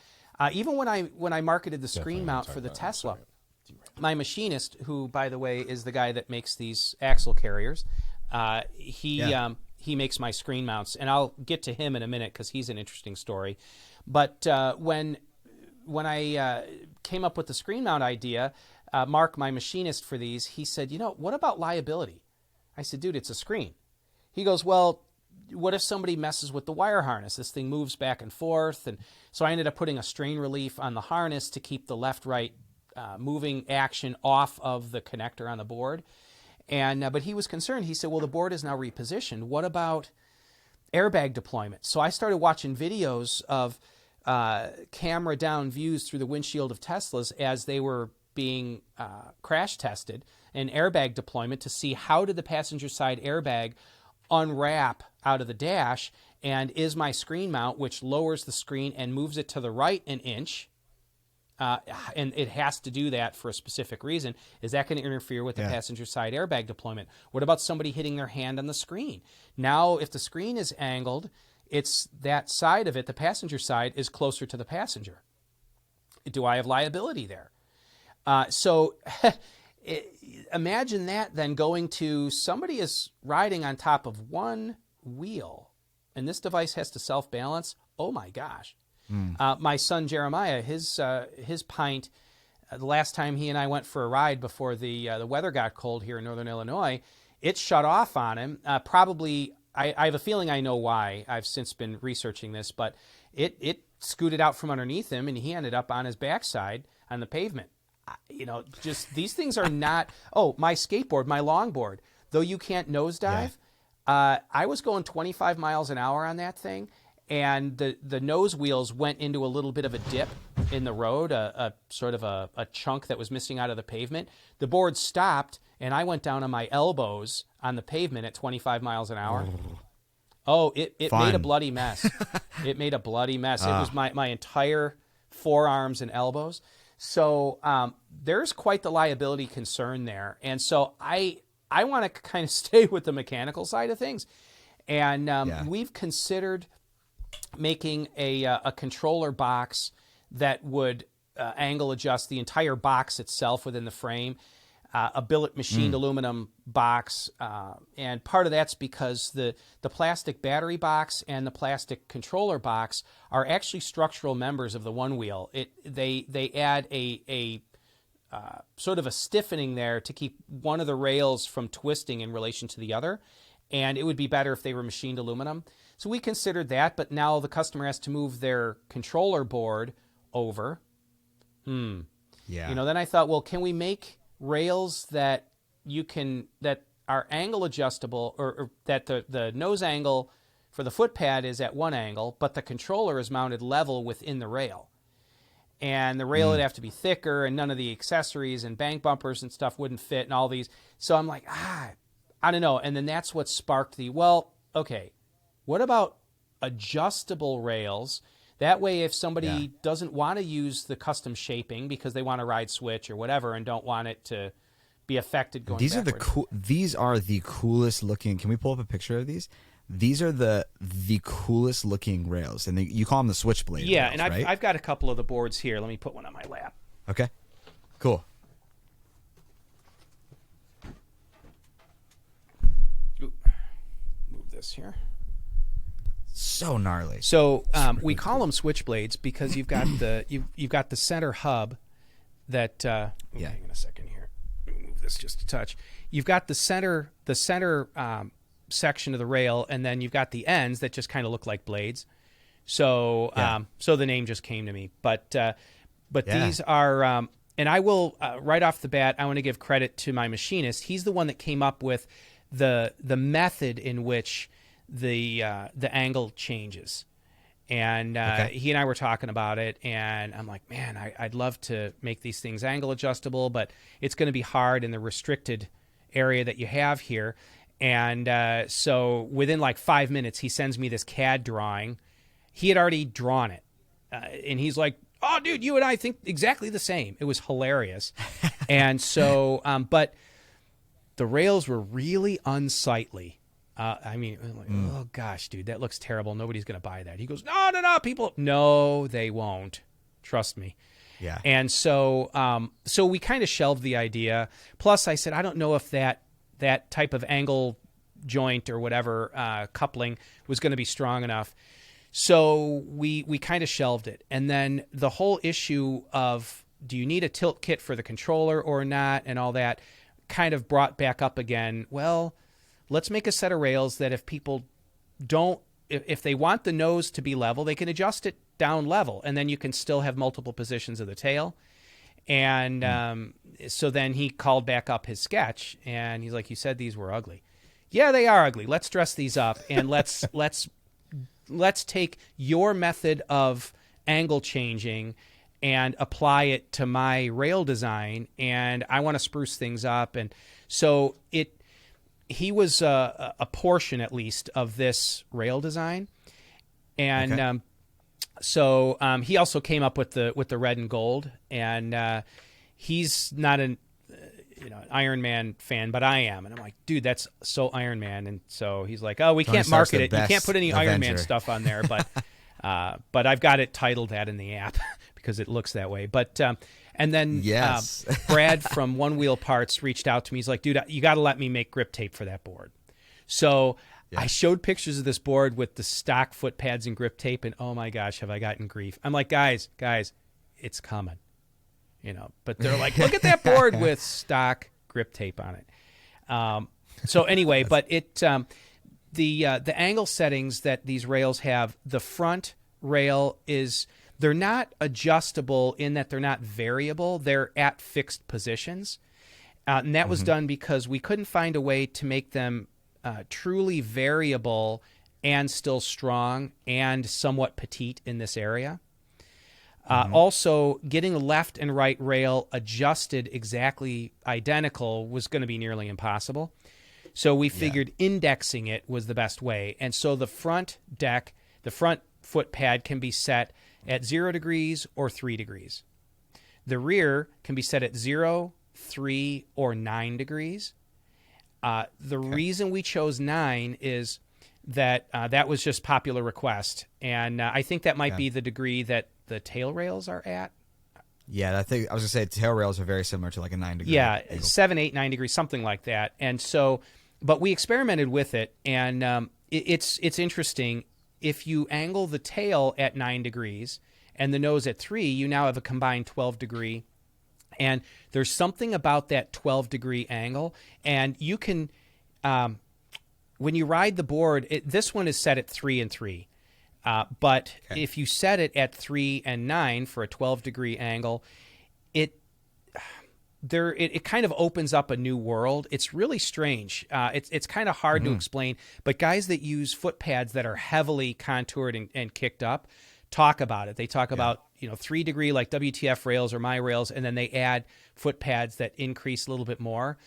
even when I marketed the screen mount for the Tesla, my machinist, who, by the way, is the guy that makes these axle carriers, he makes my screen mounts. And I'll get to him in a minute because he's an interesting story. But when I came up with the screen mount idea, Mark, my machinist for these, he said, what about liability? I said, dude, it's a screen. He goes, well, what if somebody messes with the wire harness? This thing moves back and forth. And so I ended up putting a strain relief on the harness to keep the left-right moving action off of the connector on the board. And but he was concerned. He said, well, the board is now repositioned. What about airbag deployment? So I started watching videos of camera down views through the windshield of Teslas as they were being crash tested, and airbag deployment to see how did the passenger side airbag unwrap out of the dash, and is my screen mount, which lowers the screen and moves it to the right an inch, and it has to do that for a specific reason, is that going to interfere with the passenger side airbag deployment? What about somebody hitting their hand on the screen? Now, if the screen is angled, it's that side of it, the passenger side, is closer to the passenger. Do I have liability there? So imagine that then going to somebody is riding on top of one wheel, and this device has to self-balance. Oh, my gosh. My son Jeremiah, his Pint, the last time he and I went for a ride before the weather got cold here in northern Illinois, it shut off on him. Probably, I have a feeling I know why. I've since been researching this, but it scooted out from underneath him, and he ended up on his backside on the pavement. Just these things are not. Oh, my skateboard, my longboard, though you can't nosedive. I was going 25 miles an hour on that thing, and the nose wheels went into a little bit of a dip in the road, a sort of a chunk that was missing out of the pavement. The board stopped, and I went down on my elbows on the pavement at 25 miles an hour. Oh, it made a bloody mess. It made a bloody mess. It was my entire forearms and elbows. So there's quite the liability concern there. And so I want to kind of stay with the mechanical side of things. And we've considered making a controller box that would angle adjust the entire box itself within the frame, a billet machined aluminum box. And part of that's because the plastic battery box and the plastic controller box are actually structural members of the Onewheel. They add a sort of a stiffening there to keep one of the rails from twisting in relation to the other. And it would be better if they were machined aluminum. So we considered that, but now the customer has to move their controller board over. Then I thought, well, can we make rails that are angle adjustable, or that the nose angle for the foot pad is at one angle, but the controller is mounted level within the rail. And the rail would have to be thicker, and none of the accessories and bank bumpers and stuff wouldn't fit, and all these. So I'm like, I don't know. And then that's what sparked what about adjustable rails? That way, if somebody doesn't want to use the custom shaping because they want to ride switch or whatever and don't want it to be affected going backward. These are the coolest looking. Can we pull up a picture of these? These are the coolest looking rails, and you call them the switchblade. Yeah, rails, and right? I've got a couple of the boards here. Let me put one on my lap. Okay, cool. Move this here. So gnarly. So we call them switchblades because you've got you've got the center hub that. Hang on a second here. Let me move this just a touch. You've got the center section of the rail, and then you've got the ends that just kind of look like blades. So so the name just came to me. But these are, and I will right off the bat, I want to give credit to my machinist. He's the one that came up with the method in which the angle changes, and he and I were talking about it, and I'm like, man, I'd love to make these things angle adjustable, but it's going to be hard in the restricted area that you have here. And so within like 5 minutes, he sends me this CAD drawing. He had already drawn it, and he's like, oh, dude, you and I think exactly the same. It was hilarious. And so, but the rails were really unsightly. I'm like, oh gosh, dude, that looks terrible. Nobody's going to buy that. He goes, no, people. No, they won't. Trust me. Yeah. And so, so we kind of shelved the idea. Plus I said, I don't know if that type of angle joint or whatever, coupling was going to be strong enough. So we kind of shelved it. And then the whole issue of, do you need a tilt kit for the controller or not? And all that kind of brought back up again. Well, let's make a set of rails that if people don't, if they want the nose to be level, they can adjust it down level, and then you can still have multiple positions of the tail. And so then he called back up his sketch, and he's like, "You said these were ugly." Yeah, they are ugly. Let's dress these up, and let's take your method of angle changing and apply it to my rail design, and I want to spruce things up. And so he was a portion, at least, of this rail design, and Okay. So he also came up with the red and gold, and he's not an Iron Man fan, but I am, and I'm like, dude, that's so Iron Man. And so he's like, oh, we Tony can't Stark's market the it. You can't put any best Iron Man Avenger. stuff on there, but I've got it titled that in the app because it looks that way. But and then Yes. Brad from One Wheel Parts reached out to me. He's like, dude, you got to let me make grip tape for that board. So I showed pictures of this board with the stock foot pads and grip tape, and oh my gosh, have I gotten grief. I'm like, guys, it's coming. But they're like, look at that board with stock grip tape on it. So anyway, but the angle settings that these rails have, the front rail they're not adjustable in that they're not variable. They're at fixed positions. And that was done because we couldn't find a way to make them truly variable and still strong and somewhat petite in this area. Also, getting the left and right rail adjusted exactly identical was going to be nearly impossible. So we figured indexing it was the best way. And so the front foot pad can be set at 0 degrees or 3 degrees. The rear can be set at 0, 3, or 9 degrees. The reason we chose 9 is that that was just popular request. And I think that might be the degree that the tail rails are at. Yeah, I was gonna say tail rails are very similar to like a 9 degree. Yeah, angle. 7, 8, 9 degrees, something like that. And so, but we experimented with it, and it's interesting. If you angle the tail at 9 degrees and the nose at 3, you now have a combined 12 degree. And there's something about that 12 degree angle, and you can, when you ride the board, this one is set at 3 and 3. But if you set it at 3 and 9 for a 12 degree angle, it kind of opens up a new world. It's really strange. It's kind of hard to explain, but guys that use foot pads that are heavily contoured and kicked up talk about it. They talk about 3 degree like WTF rails or my rails, and then they add foot pads that increase a little bit more.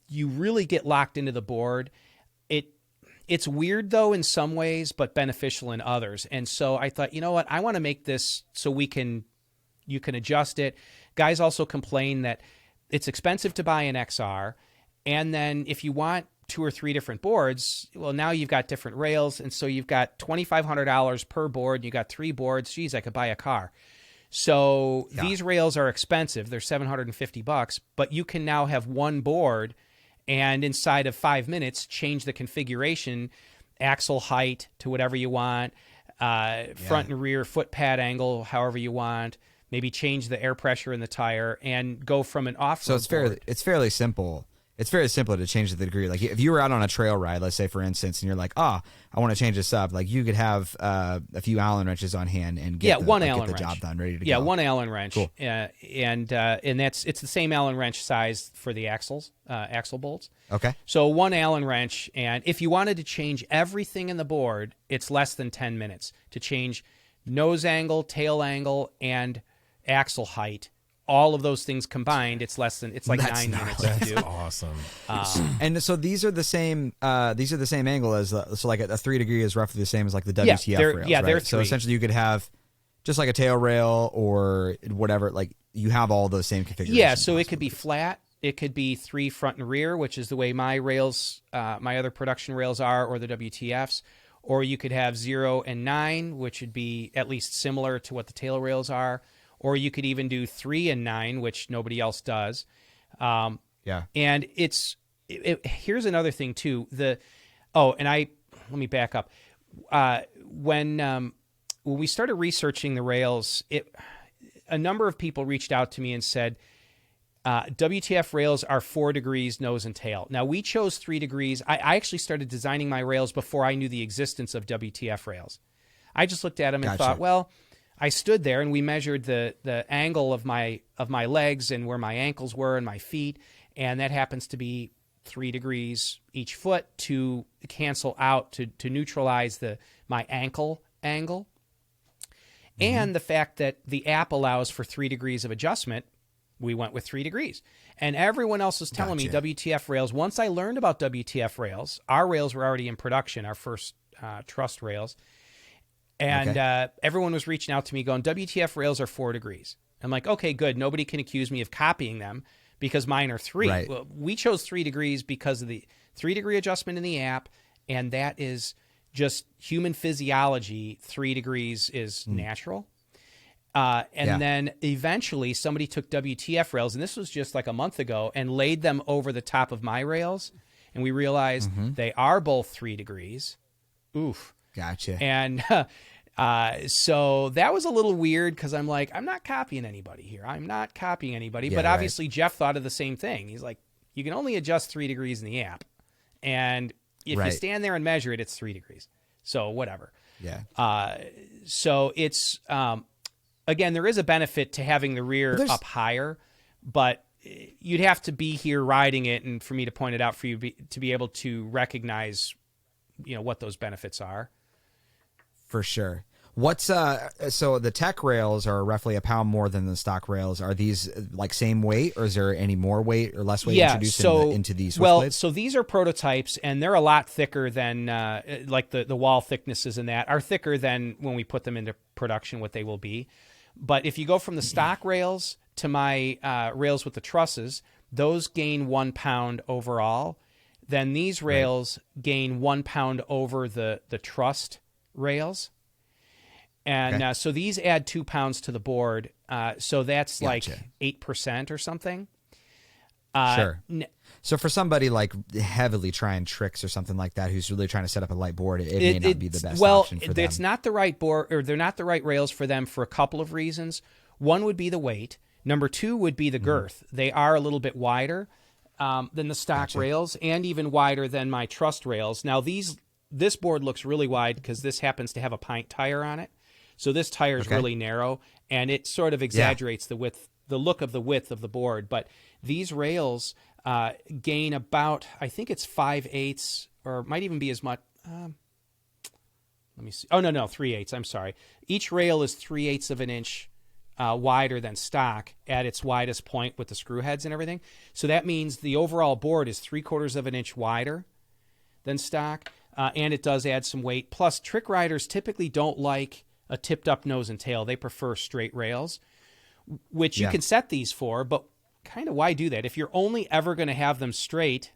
You really get locked into the board. It's weird, though, in some ways, but beneficial in others. And so I thought, you know what? I want to make this so you can adjust it. Guys also complain that it's expensive to buy an XR. And then if you want 2 or 3 different boards, well, now you've got different rails. And so you've got $2,500 per board. You got 3 boards. Geez, I could buy a car. So these rails are expensive. They're $750, but you can now have one board and inside of 5 minutes, change the configuration, axle height to whatever you want, front and rear foot pad angle, however you want, maybe change the air pressure in the tire, and go from an off-road board. It's fairly simple. It's very simple to change the degree. Like if you were out on a trail ride, let's say for instance, and you're like, I want to change this up. Like you could have a few Allen wrenches on hand and get one Allen wrench. job done, ready to go. Yeah, one Allen wrench. Cool. And it's the same Allen wrench size for the axle bolts. Okay. So one Allen wrench, and if you wanted to change everything in the board, it's less than 10 minutes to change nose angle, tail angle, and axle height. All of those things combined, it's like 9 minutes to do. Awesome. And so these are the same. These are the same angle as so like a 3 degree is roughly the same as like the WTF rails. Yeah, right? they're So 3. essentially, you could have just like a tail rail or whatever. Like you have all those same configurations. Yeah, so it could be flat. It could be 3 front and rear, which is the way my rails, my other production rails are, or the WTFs. Or you could have 0 and 9, which would be at least similar to what the tail rails are. Or you could even do 3 and 9, which nobody else does. And here's another thing too. Let me back up. When we started researching the rails, a number of people reached out to me and said, WTF rails are 4 degrees nose and tail. Now, we chose 3 degrees. I actually started designing my rails before I knew the existence of WTF rails. I just looked at them and thought, well, I stood there and we measured the angle of my legs and where my ankles were and my feet, and that happens to be 3 degrees each foot to cancel out, to neutralize my ankle angle. And the fact that the app allows for 3 degrees of adjustment, we went with 3 degrees. And everyone else was telling me WTF rails. Once I learned about WTF rails, our rails were already in production, our first trussed rails. And everyone was reaching out to me going, WTF rails are 4 degrees. I'm like, okay, good. Nobody can accuse me of copying them because mine are 3. Right. Well, we chose 3 degrees because of the 3-degree adjustment in the app, and that is just human physiology. 3 degrees is natural. Then eventually somebody took WTF rails, and this was just like a month ago, and laid them over the top of my rails, and we realized they are both 3 degrees. Oof. Gotcha. And so that was a little weird because I'm like, I'm not copying anybody here. I'm not copying anybody. But obviously Jeff thought of the same thing. He's like, you can only adjust 3 degrees in the app. And if you stand there and measure it, it's 3 degrees. So whatever. Yeah. So it's, again, there is a benefit to having the rear up higher, but you'd have to be here riding it and for me to point it out for you to be able to recognize, what those benefits are. For sure. What's so the tech rails are roughly a pound more than the stock rails. Are these like same weight, or is there any more weight or less weight introduced into these Switchblades? So these are prototypes, and they're a lot thicker than like the wall thicknesses in that are thicker than when we put them into production, what they will be. But if you go from the stock rails to my rails with the trusses, those gain 1 pound overall. Then these rails gain 1 pound over the trussed rails. And so these add 2 pounds to the board. So that's like 8% or something. Sure. So for somebody like heavily trying tricks or something like that, who's really trying to set up a light board, it may not be the best option for them. It's not the right board, or they're not the right rails for them for a couple of reasons. One would be the weight. Number 2 would be the girth. They are a little bit wider than the stock rails, and even wider than my trussed rails. Now this board looks really wide because this happens to have a pint tire on it. So this tire is really narrow, and it sort of exaggerates the look of the width of the board. But these rails gain about, I think it's 5/8, or it might even be as much. Let me see. Oh, no, 3/8. I'm sorry. Each rail is 3/8 of an inch wider than stock at its widest point with the screw heads and everything. So that means the overall board is 3/4 of an inch wider than stock, and it does add some weight. Plus, trick riders typically don't like a tipped up nose and tail. They prefer straight rails, which you can set these for, but kind of why do that? If you're only ever going to have them straight,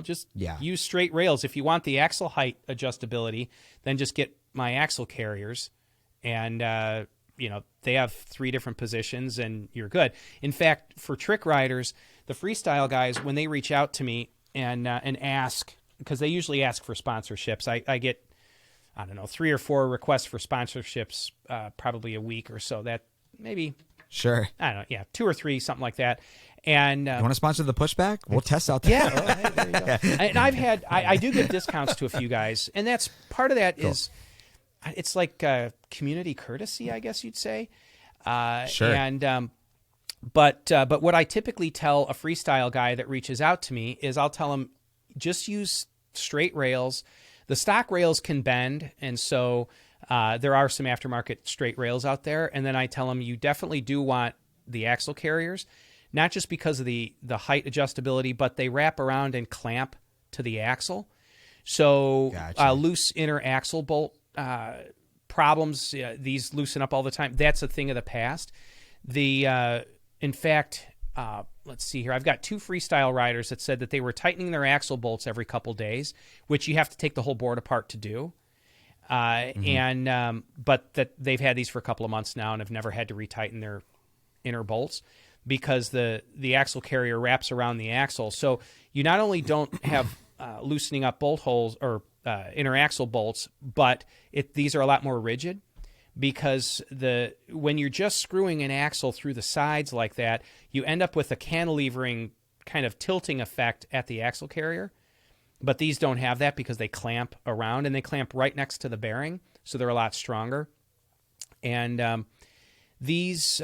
just use straight rails. If you want the axle height adjustability, then just get my axle carriers, and they have 3 different positions and you're good. In fact, for trick riders, the freestyle guys, when they reach out to me and ask, because they usually ask for sponsorships, I get, I don't know, 3 or 4 requests for sponsorships probably a week or so. That maybe, sure, I don't know, 2 or 3, something like that. And you want to sponsor the Pushback? We'll test out that. Yeah, there you go. And I do give discounts to a few guys, and that's part of that. Is it's like community courtesy, I guess you'd say. Sure. And but what I typically tell a freestyle guy that reaches out to me is I'll tell him just use straight rails. The stock rails can bend, and so there are some aftermarket straight rails out there. And then I tell them you definitely do want the axle carriers, not just because of the height adjustability, but they wrap around and clamp to the axle. So loose inner axle bolt problems, these loosen up all the time. That's a thing of the past. In fact, let's see here. I've got 2 freestyle riders that said that they were tightening their axle bolts every couple days, which you have to take the whole board apart to do. But that they've had these for a couple of months now and have never had to retighten their inner bolts because the axle carrier wraps around the axle. So you not only don't have loosening up bolt holes or inner axle bolts, but these are a lot more rigid. because when you're just screwing an axle through the sides like that, you end up with a cantilevering kind of tilting effect at the axle carrier. But these don't have that because they clamp around, and they clamp right next to the bearing, so they're a lot stronger. And these,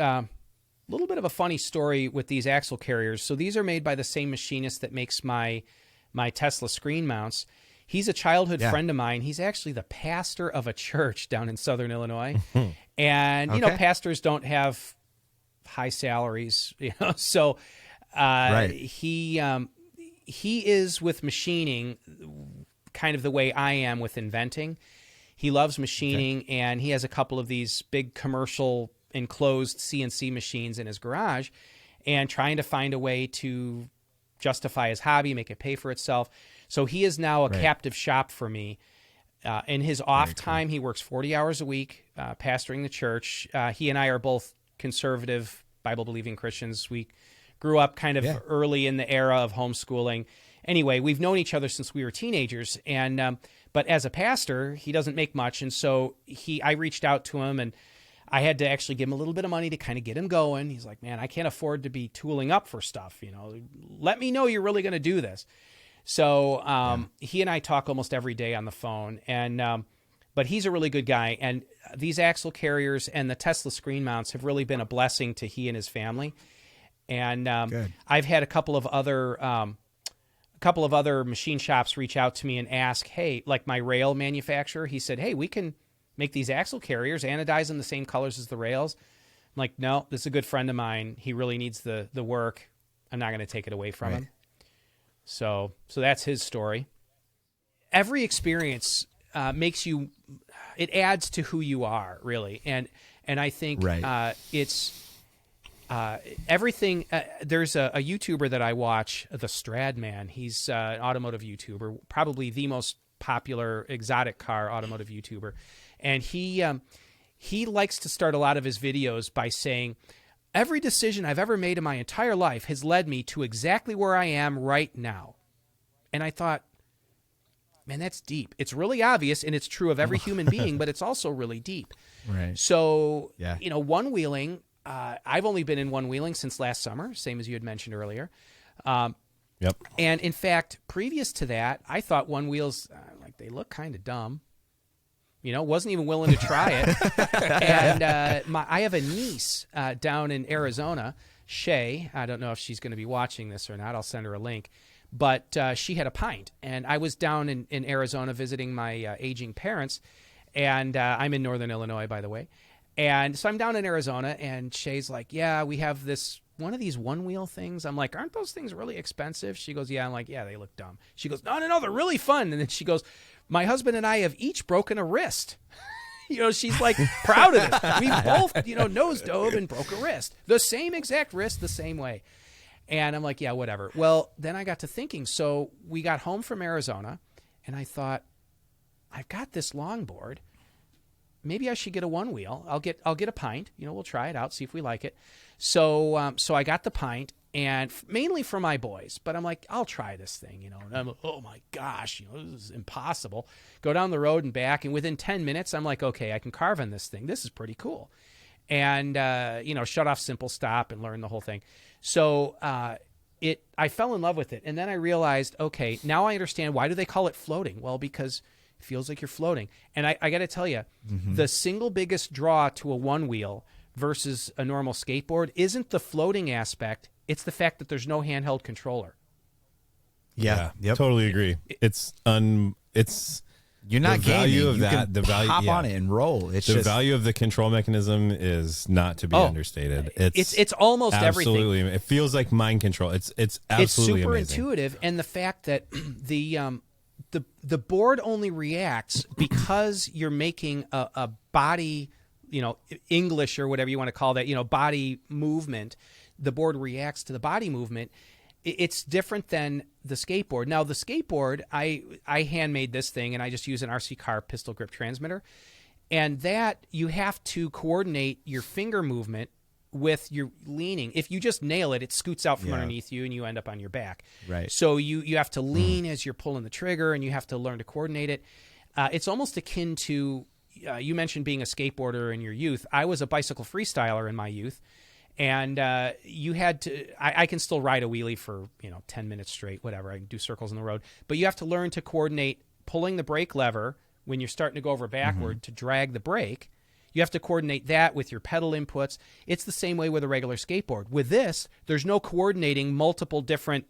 little bit of a funny story with these axle carriers. So these are made by the same machinist that makes my Tesla screen mounts. He's a childhood friend of mine. He's actually the pastor of a church down in Southern Illinois. And, you know, pastors don't have high salaries, you know, so he is with machining kind of the way I am with inventing. He loves machining, and he has a couple of these big commercial enclosed CNC machines in his garage, and trying to find a way to justify his hobby, make it pay for itself. So he is now a captive shop for me. In his off time, he works 40 hours a week, pastoring the church. He and I are both conservative, Bible-believing Christians. We grew up kind of early in the era of homeschooling. Anyway, we've known each other since we were teenagers, and but as a pastor, he doesn't make much, and so I reached out to him, and I had to actually give him a little bit of money to kind of get him going. He's like, man, I can't afford to be tooling up for stuff. You know, let me know you're really going to do this. So he and I talk almost every day on the phone, and but he's a really good guy. And these axle carriers and the Tesla screen mounts have really been a blessing to he and his family. And I've had a couple of other machine shops reach out to me and ask, hey, like my rail manufacturer, he said, hey, we can make these axle carriers, anodize them the same colors as the rails. I'm like, no, this is a good friend of mine. He really needs the work. I'm not going to take it away from him. So that's his story. Every experience makes you, it adds to who you are, really. And I think it's everything. There's a YouTuber that I watch, the Stradman. He's an automotive YouTuber, probably the most popular exotic car automotive YouTuber. And he likes to start a lot of his videos by saying, every decision I've ever made in my entire life has led me to exactly where I am right now. And I thought, man, that's deep. It's really obvious, and it's true of every human being, but it's also really deep. Right. So, you know, one-wheeling, I've only been in one-wheeling since last summer, same as you had mentioned earlier. And in fact, previous to that, I thought one-wheels, like, they look kind of dumb. You know, wasn't even willing to try it. And I have a niece down in Arizona, Shay. I don't know if she's going to be watching this or not. I'll send her a link. But she had a pint. And I was down in Arizona visiting my aging parents. And I'm in Northern Illinois, by the way. And so I'm down in Arizona, and Shay's like, yeah, we have one of these one-wheel things. I'm like, aren't those things really expensive? She goes, yeah. I'm like, yeah, they look dumb. She goes, no, they're really fun. And then she goes, my husband and I have each broken a wrist. You know, she's like proud of it. We both, you know, nose dove and broke a wrist. The same exact wrist, the same way. And I'm like, yeah, whatever. Well, then I got to thinking. So we got home from Arizona, and I thought, I've got this longboard. Maybe I should get a one-wheel. I'll get a pint. You know, we'll try it out, see if we like it. So so I got the pint, and mainly for my boys. But I'm like, I'll try this thing, you know. And I'm like, oh, my gosh, you know, this is impossible. Go down the road and back, and within 10 minutes, I'm like, okay, I can carve on this thing. This is pretty cool. And, you know, shut off simple stop and learn the whole thing. So I fell in love with it. And then I realized, okay, now I understand, why do they call it floating? Well, because it feels like you're floating. And I got to tell you, the single biggest draw to a one-wheel versus a normal skateboard isn't the floating aspect. It's the fact that there's no handheld controller. Yeah. Totally agree. It's you're not the value gaming. of You that. can The value, hop on it and roll. It's the value of the control mechanism is not to be understated. It's almost absolutely, everything. It feels like mind control. It's absolutely it's super amazing. intuitive, and the fact that the board only reacts because you're making a body, you know, English or whatever you want to call that, you know, body movement. The board reacts to the body movement. It's different than the skateboard. Now, the skateboard, I handmade this thing, and I just use an RC car pistol grip transmitter. And that, you have to coordinate your finger movement with your leaning. If you just nail it, it scoots out from underneath you, and you end up on your back. Right. So you have to lean as you're pulling the trigger, and you have to learn to coordinate it. It's almost akin to you mentioned being a skateboarder in your youth. I was a bicycle freestyler in my youth, and you had to. I can still ride a wheelie for 10 minutes straight, whatever. I can do circles on the road, but you have to learn to coordinate pulling the brake lever when you're starting to go over backward to drag the brake. You have to coordinate that with your pedal inputs. It's the same way with a regular skateboard. With this, there's no coordinating multiple different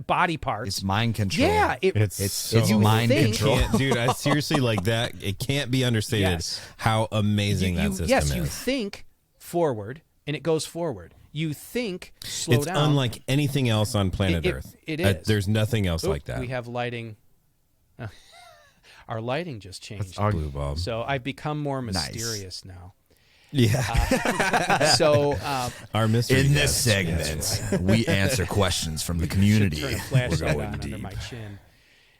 body parts. It's mind control. Yeah, it's so mind control. Dude, I seriously like that. It can't be understated how amazing that system is. Yes, you think forward and it goes forward. You think slow it's down. It's unlike anything else on planet Earth. It is. There's nothing else like that. We have lighting. Our lighting just changed. Blue bulb. So I've become more mysterious now. Yeah. So our mystery in this segment, we answer questions from the community. Turn a flashlight on under my chin.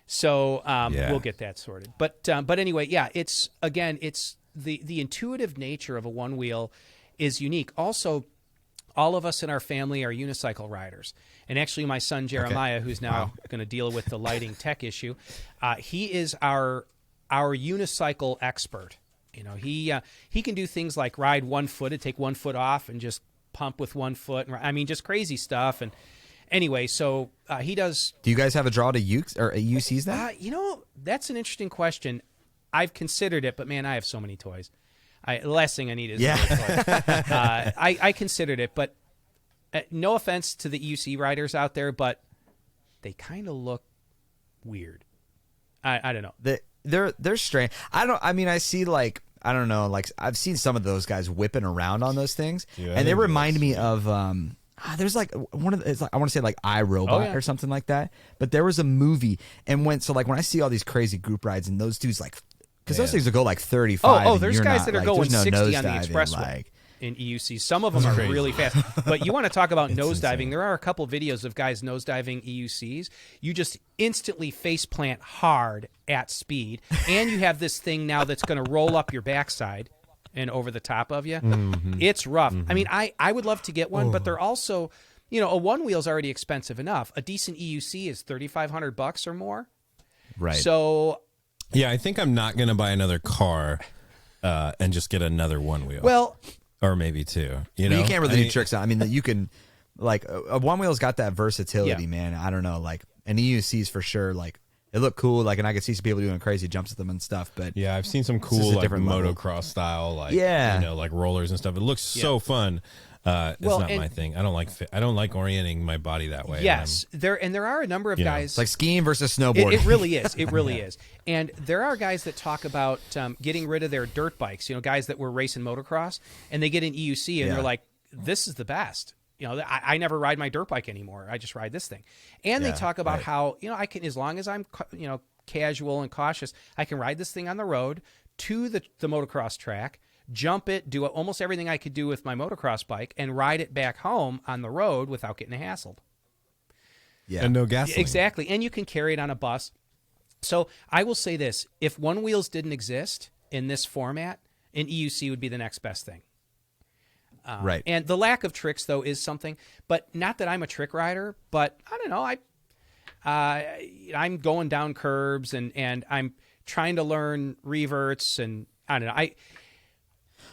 So we'll get that sorted. But anyway, it's the intuitive nature of a one wheel is unique. Also, all of us in our family are unicycle riders. And actually, my son Jeremiah, who's now going to deal with the lighting tech issue, he is our unicycle expert. He can do things like ride 1 foot and take 1 foot off and just pump with 1 foot. I mean, just crazy stuff. And anyway, so he does. Do you guys have a draw to UCs then? That's an interesting question. I've considered it, but man, I have so many toys. The last thing I need is I considered it, but no offense to the EUC riders out there, but they kind of look weird. I don't know. They're strange. I see I don't know, I've seen some of those guys whipping around on those things, and they remind me of there's one of the, I want to say iRobot or something like that. But there was a movie, and when I see all these crazy group rides and those dudes because those things will go 35. Oh, there's guys that are going 60 on the expressway in EUC. Some of them are really fast. But you want to talk about nosediving. There are a couple videos of guys nosediving EUCs. You just instantly faceplant hard at speed, and you have this thing now that's going to roll up your backside and over the top of you. It's rough. I mean, I would love to get one, but they're also, a one wheel's already expensive enough. A decent EUC is $3,500 or more. Right. So yeah, I think I'm not going to buy another car and just get another one wheel. Well, or maybe two. You can't really do tricks. I mean, you can a one wheel's got that versatility, man. I don't know, an EUC's for sure. It looked cool, and I could see some people doing crazy jumps with them and stuff. But yeah, I've seen some cool motocross style, rollers and stuff. It looks so fun. It's not my thing. I don't like orienting my body that way. Yes, there are a number of guys. It's like skiing versus snowboarding. It really is. It really is. And there are guys that talk about getting rid of their dirt bikes. Guys that were racing motocross, and they get an EUC, and they're like, "This is the best." I never ride my dirt bike anymore. I just ride this thing. And they talk about how I can, as long as I'm casual and cautious, I can ride this thing on the road to the motocross track, jump it, do almost everything I could do with my motocross bike, and ride it back home on the road without getting hassled. Yeah. And no gasoline. Exactly. And you can carry it on a bus. So I will say this. If one wheels didn't exist in this format, an EUC would be the next best thing. Right. And the lack of tricks, though, is something. But not that I'm a trick rider, but I don't know. I'm going down curbs and I'm trying to learn reverts, and I don't know.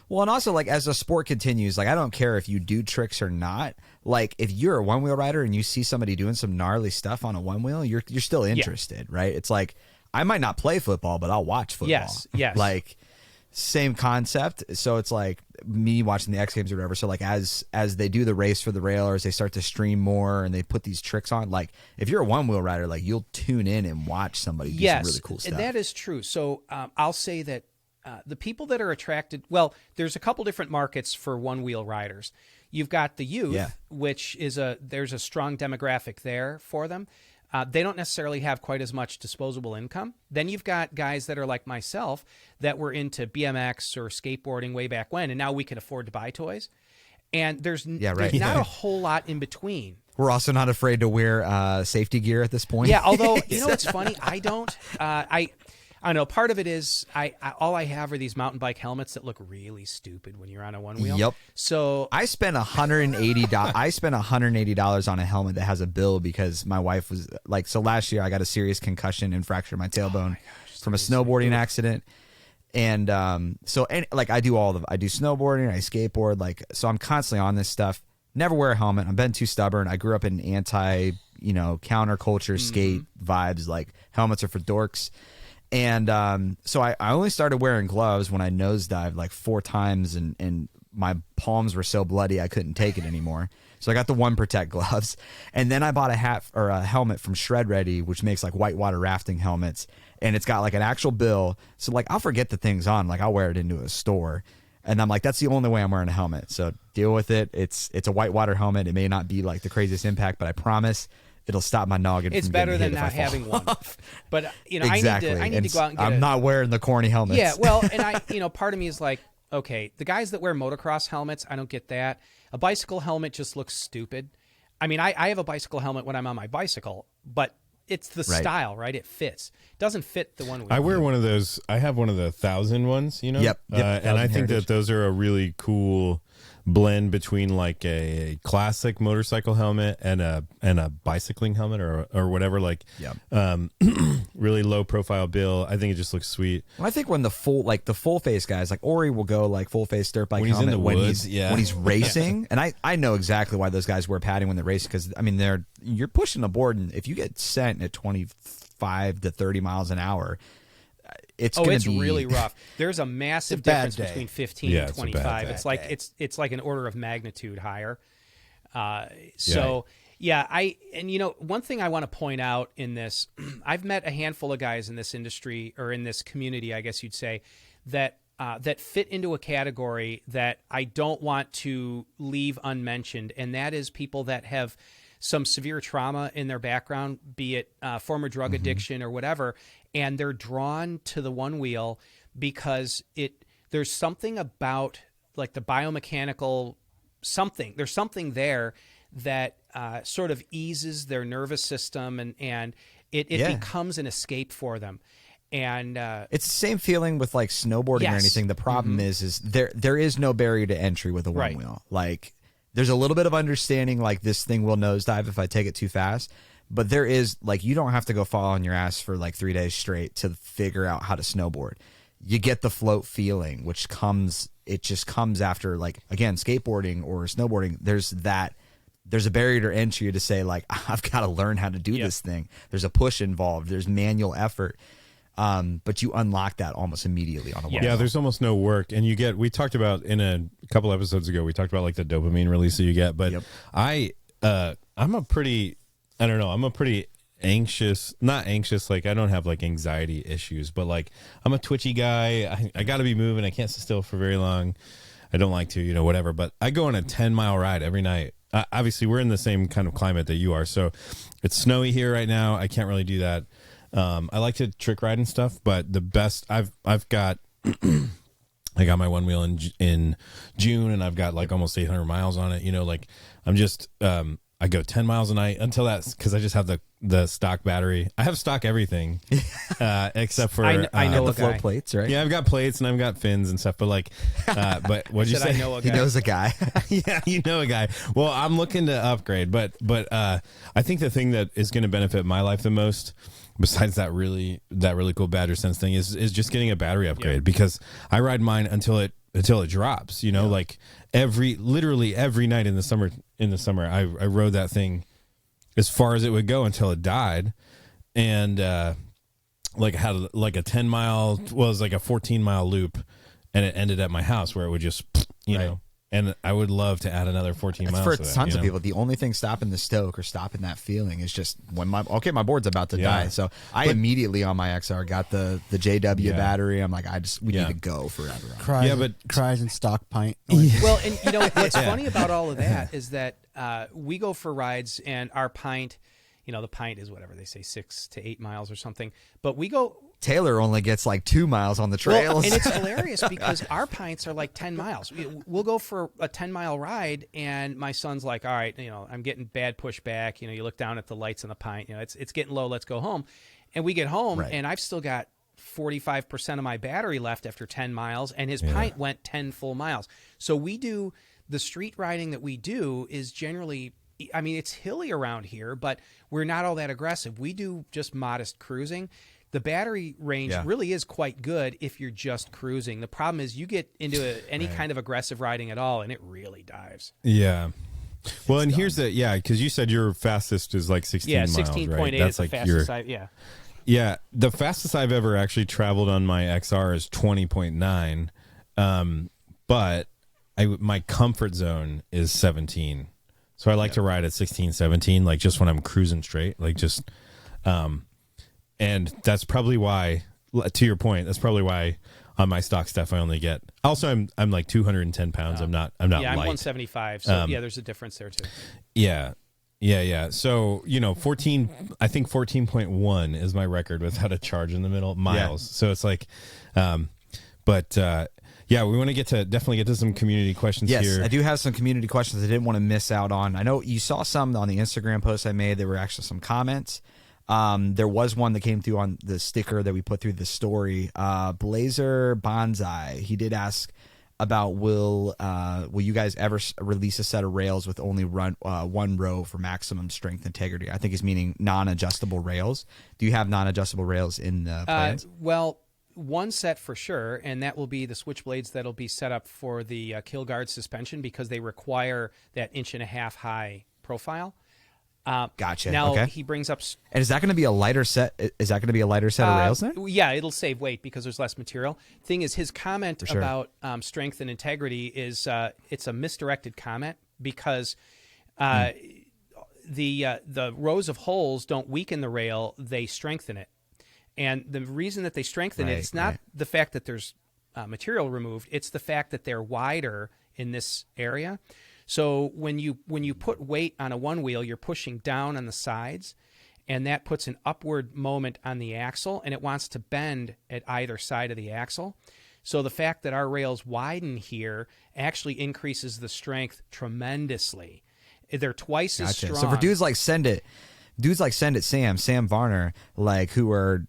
Well, and also, as the sport continues, I don't care if you do tricks or not. If you're a one-wheel rider and you see somebody doing some gnarly stuff on a one-wheel, you're still interested, right? It's I might not play football, but I'll watch football. Yes. Same concept. So it's me watching the X Games or whatever. So as they do the race for the railers, they start to stream more and they put these tricks on. If you're a one-wheel rider, you'll tune in and watch somebody do some really cool stuff. That is true. So I'll say that the people that are attracted, there's a couple different markets for one-wheel riders. You've got the youth, which is there's a strong demographic there for them. They don't necessarily have quite as much disposable income. Then you've got guys that are like myself that were into BMX or skateboarding way back when, and now we can afford to buy toys. And there's not a whole lot in between. We're also not afraid to wear safety gear at this point. Yeah, although, it's funny, I don't. I know part of it is all I have are these mountain bike helmets that look really stupid when you're on a one wheel. Yep. So I spent $180. I spent $180 on a helmet that has a bill because my wife was so last year I got a serious concussion and fractured my tailbone from a snowboarding accident. And like I do snowboarding, I skateboard, like, so I'm constantly on this stuff. Never wear a helmet. I've been too stubborn. I grew up in counterculture skate vibes, like helmets are for dorks. And so I only started wearing gloves when I nosedived like 4 times, and my palms were so bloody I couldn't take it anymore. So I got the One Protect gloves, and then I bought a helmet from Shred Ready, which makes like whitewater rafting helmets, and it's got like an actual bill. So like I'll forget the thing's on, like I'll wear it into a store, and I'm like, that's the only way I'm wearing a helmet. So deal with it. It's a whitewater helmet. It may not be like the craziest impact, but I promise it'll stop my noggin. It's from better getting than hit not if I fall having one. off. But Exactly. I need to go out and get I'm not wearing the corny helmets. Yeah, well, and part of me is like, okay, the guys that wear motocross helmets, I don't get that. A bicycle helmet just looks stupid. I mean, I have a bicycle helmet when I'm on my bicycle, but it's the style, right? It fits. It doesn't fit the one we I wear one of those. I have one of the 1,000 ones, Yep. and I think that those are a really cool blend between like a classic motorcycle helmet and a bicycling helmet or whatever, like really low profile bill. I think it just looks sweet. Well, I think when the full face guys, like Ori will go like full face dirt bike When he's in helmet the when woods, he's racing, and I know exactly why those guys wear padding when they're racing, because I mean you're pushing the board, and if you get sent at 25 to 30 miles an hour, it's really rough. There's a massive difference between 15 and 25. It's like it's like an order of magnitude higher. One thing I want to point out in this, I've met a handful of guys in this industry, or in this community, I guess you'd say, that fit into a category that I don't want to leave unmentioned, and that is people that have some severe trauma in their background, be it former drug addiction or whatever, and they're drawn to the Onewheel because there's something about like the biomechanical something. There's something there that sort of eases their nervous system, and it becomes an escape for them. And it's the same feeling with like snowboarding or anything. The problem is there is no barrier to entry with a Onewheel. Like, there's a little bit of understanding, like this thing will nosedive if I take it too fast. But there is, like, you don't have to go fall on your ass for like 3 days straight to figure out how to snowboard. You get the float feeling, which just comes after, like, again, skateboarding or snowboarding. There's a barrier to entry to say, like, I've got to learn how to do this thing. There's a push involved. There's manual effort. But you unlock that almost immediately on a Onewheel. Yeah, there's almost no work, and we talked about in a couple episodes ago, we talked about like the dopamine release that you get, but I'm a pretty anxious, not anxious, like I don't have like anxiety issues, but like I'm a twitchy guy. I got to be moving. I can't sit still for very long. I don't like to, whatever, but I go on a 10-mile ride every night. Obviously we're in the same kind of climate that you are. So it's snowy here right now. I can't really do that. I like to trick ride and stuff, but the best I've got, I got my Onewheel in June, and I've got like almost 800 miles on it. Like I'm just, I go 10 miles a night until that's because I just have the stock battery. I have stock everything, except for I know the float plates, right? Yeah, I've got plates and I've got fins and stuff. But like, but what'd you say? I know a guy. He knows a guy. Yeah, you know a guy. Well, I'm looking to upgrade, but I think the thing that is going to benefit my life the most, besides that really cool Badger Sense thing, is just getting a battery upgrade, because I ride mine until it drops. Like literally every night in the summer. I rode that thing as far as it would go until it died, and like had like a 10 mile, was like a 14-mile loop, and it ended at my house where it would just know. And I would love to add another 14 miles for to that, tons of people. The only thing stopping the stoke or stopping that feeling is just when my board's about to die. So I immediately on my XR got the JW battery. I'm like, we need to go forever. Cries and stock pint. Well, and what's funny about all of that is that we go for rides, and our pint, the pint is whatever they say, 6 to 8 miles or something. But we go. Taylor only gets like 2 miles on the trails. Well, and it's hilarious because our pints are like 10 miles. We'll go for a 10-mile ride, and my son's like, all right, I'm getting bad pushback. You look down at the lights on the pint. It's getting low. Let's go home. And we get home, and I've still got 45% of my battery left after 10 miles, and his pint went 10 full miles. So the street riding that we do is generally, it's hilly around here, but we're not all that aggressive. We do just modest cruising. the battery range really is quite good if you're just cruising. The problem is you get into any kind of aggressive riding at all, and it really dives. Yeah. Well, and here's because you said your fastest is like 16 miles, right? 16.8 is the fastest Yeah, the fastest I've ever actually traveled on my XR is 20.9, but my comfort zone is 17. So I like to ride at 16, 17, like just when I'm cruising straight, like just, and that's probably why, to your point, that's probably why on my stock stuff I only get. Also, I'm like 210 pounds. I'm not I'm light. 175. So there's a difference there too. Yeah. So, 14.1 is my record without a charge in the middle miles. Yeah. So it's like, we want to definitely get to some community questions here. Yes, I do have some community questions I didn't want to miss out on. I know you saw some on the Instagram post I made. There were actually some comments. There was one that came through on the sticker that we put through the story. Blazer Bonsai, he did ask about will you guys ever release a set of rails with only one row for maximum strength integrity? I think he's meaning non-adjustable rails. Do you have non-adjustable rails in the plans? Well, one set for sure, and that will be the switchblades that'll be set up for the kill guard suspension because they require that 1.5 high profile. Gotcha. Now he brings up, and is that going to be a lighter set? Is that going to be a lighter set of rails then? Yeah, it'll save weight because there's less material. Thing is, his comment about strength and integrity is it's a misdirected comment because the rows of holes don't weaken the rail; they strengthen it. And the reason that they strengthen it, it's not the fact that there's material removed; it's the fact that they're wider in this area. So when you put weight on a one wheel, you're pushing down on the sides, and that puts an upward moment on the axle, and it wants to bend at either side of the axle. So the fact that our rails widen here actually increases the strength tremendously. They're twice as strong. So for dudes like Send It Sam Varner, like who are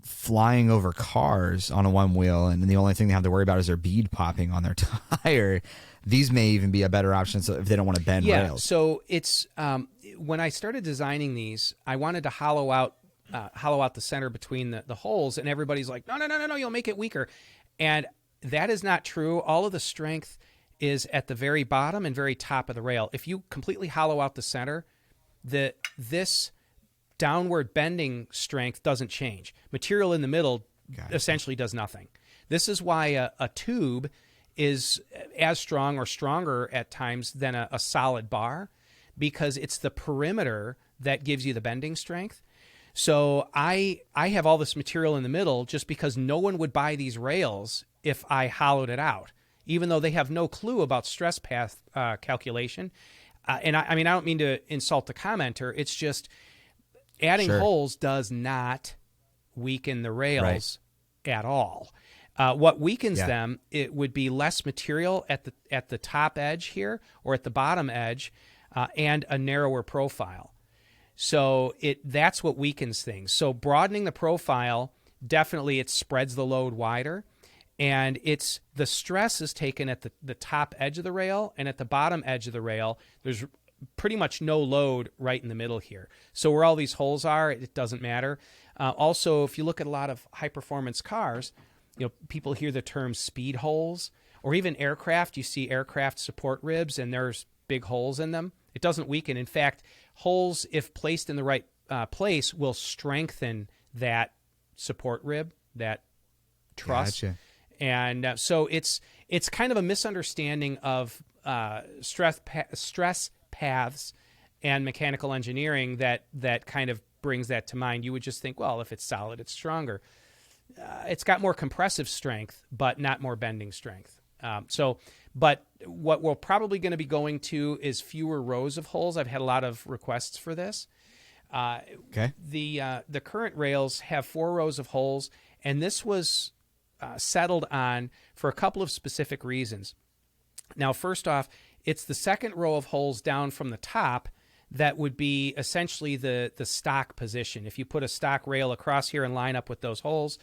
flying over cars on a one wheel, and the only thing they have to worry about is their bead popping on their tire. These may even be a better option if they don't want to bend rails. So it's when I started designing these, I wanted to hollow out the center between the holes, and everybody's like, no, you'll make it weaker. And that is not true. All of the strength is at the very bottom and very top of the rail. If you completely hollow out the center, this downward bending strength doesn't change. Material in the middle essentially does nothing. This is why a tube is as strong or stronger at times than a solid bar, because it's the perimeter that gives you the bending strength. So I have all this material in the middle just because no one would buy these rails if I hollowed it out, even though they have no clue about stress path calculation. And I mean, I don't mean to insult the commenter. It's just adding holes does not weaken the rails at all. What weakens them, it would be less material at the top edge here or at the bottom edge, and a narrower profile. So that's what weakens things. So broadening the profile, definitely it spreads the load wider, and the stress is taken at the top edge of the rail, and at the bottom edge of the rail, there's pretty much no load right in the middle here. So where all these holes are, it doesn't matter. Also, if you look at a lot of high-performance cars, people hear the term speed holes, or even aircraft. You see aircraft support ribs, and there's big holes in them. It doesn't weaken. In fact, holes, if placed in the right place, will strengthen that support rib, that truss. Gotcha. And so it's kind of a misunderstanding of stress paths and mechanical engineering that kind of brings that to mind. You would just think, well, if it's solid, it's stronger. It's got more compressive strength, but not more bending strength. But what we're probably going to be going to is fewer rows of holes. I've had a lot of requests for this. The current rails have 4 rows of holes, and this was settled on for a couple of specific reasons. Now, first off, it's the second row of holes down from the top that would be essentially the stock position. If you put a stock rail across here and line up with those holes,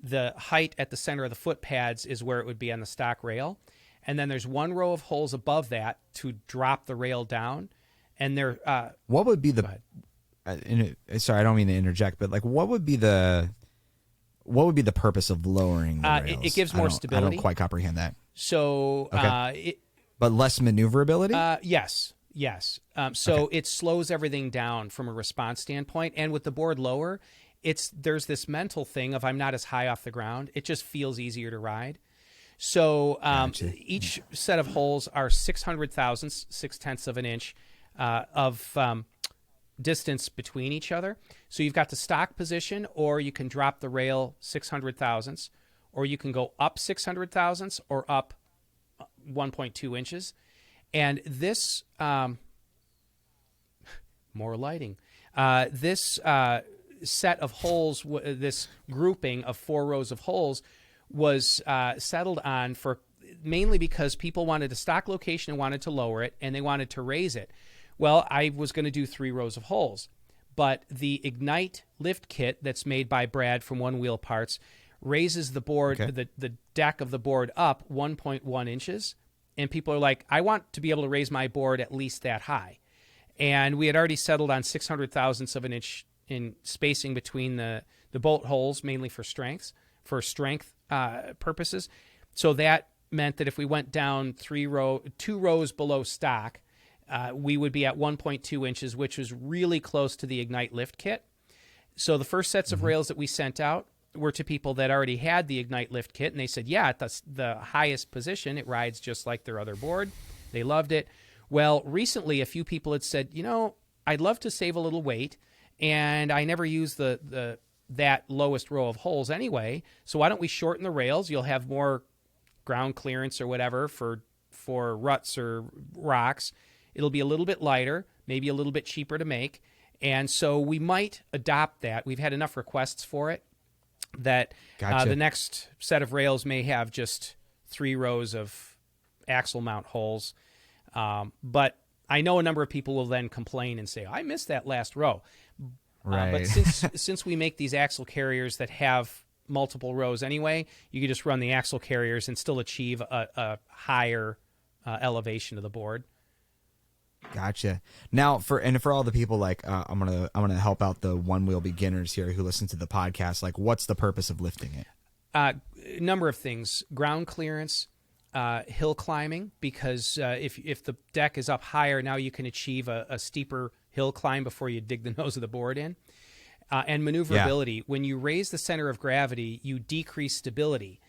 the height at the center of the foot pads is where it would be on the stock rail. And then there's 1 row of holes above that to drop the rail down. And there, what would be the sorry, I don't mean to interject, but like, what would be the purpose of lowering the rails? It gives more stability. I don't quite comprehend that. So, Okay. But less maneuverability? Yes. It slows everything down from a response standpoint. And with the board lower, there's this mental thing of I'm not as high off the ground. It just feels easier to ride. So Gotcha. each set of holes are 600 thousandths, 6/10 of an inch of distance between each other. So you've got the stock position, or you can drop the rail 600 thousandths, or you can go up 600 thousandths or up 1.2 inches. And this, more lighting, this set of holes, this grouping of 4 rows of holes was settled on for mainly because people wanted a stock location and wanted to lower it, and they wanted to raise it. Well, I was going to do 3 rows of holes, but the Ignite lift kit that's made by Brad from Onewheel Parts raises the board, the deck of the board up 1.1 inches. And people are like, I want to be able to raise my board at least that high. And we had already settled on 600 thousandths of an inch in spacing between the bolt holes, mainly for strength purposes. So that meant that if we went down 2 rows below stock, we would be at 1.2 inches, which was really close to the Ignite lift kit. So the first sets of rails that we sent out were to people that already had the Ignite lift kit, and they said, yeah, at the highest position, it rides just like their other board. They loved it. Well, recently, a few people had said, I'd love to save a little weight, and I never use that lowest row of holes anyway, so why don't we shorten the rails? You'll have more ground clearance or whatever for ruts or rocks. It'll be a little bit lighter, maybe a little bit cheaper to make, and so we might adopt that. We've had enough requests for it that Gotcha. The next set of rails may have just 3 rows of axle mount holes. But I know a number of people will then complain and say, I missed that last row. Right. But since we make these axle carriers that have multiple rows anyway, you can just run the axle carriers and still achieve a higher elevation of the board. Gotcha. Now, for all the people like I'm gonna help out the Onewheel beginners here who listen to the podcast. Like, what's the purpose of lifting it? A number of things: ground clearance, hill climbing, because if the deck is up higher, now you can achieve a steeper hill climb before you dig the nose of the board in, and maneuverability. Yeah. When you raise the center of gravity, you decrease stability.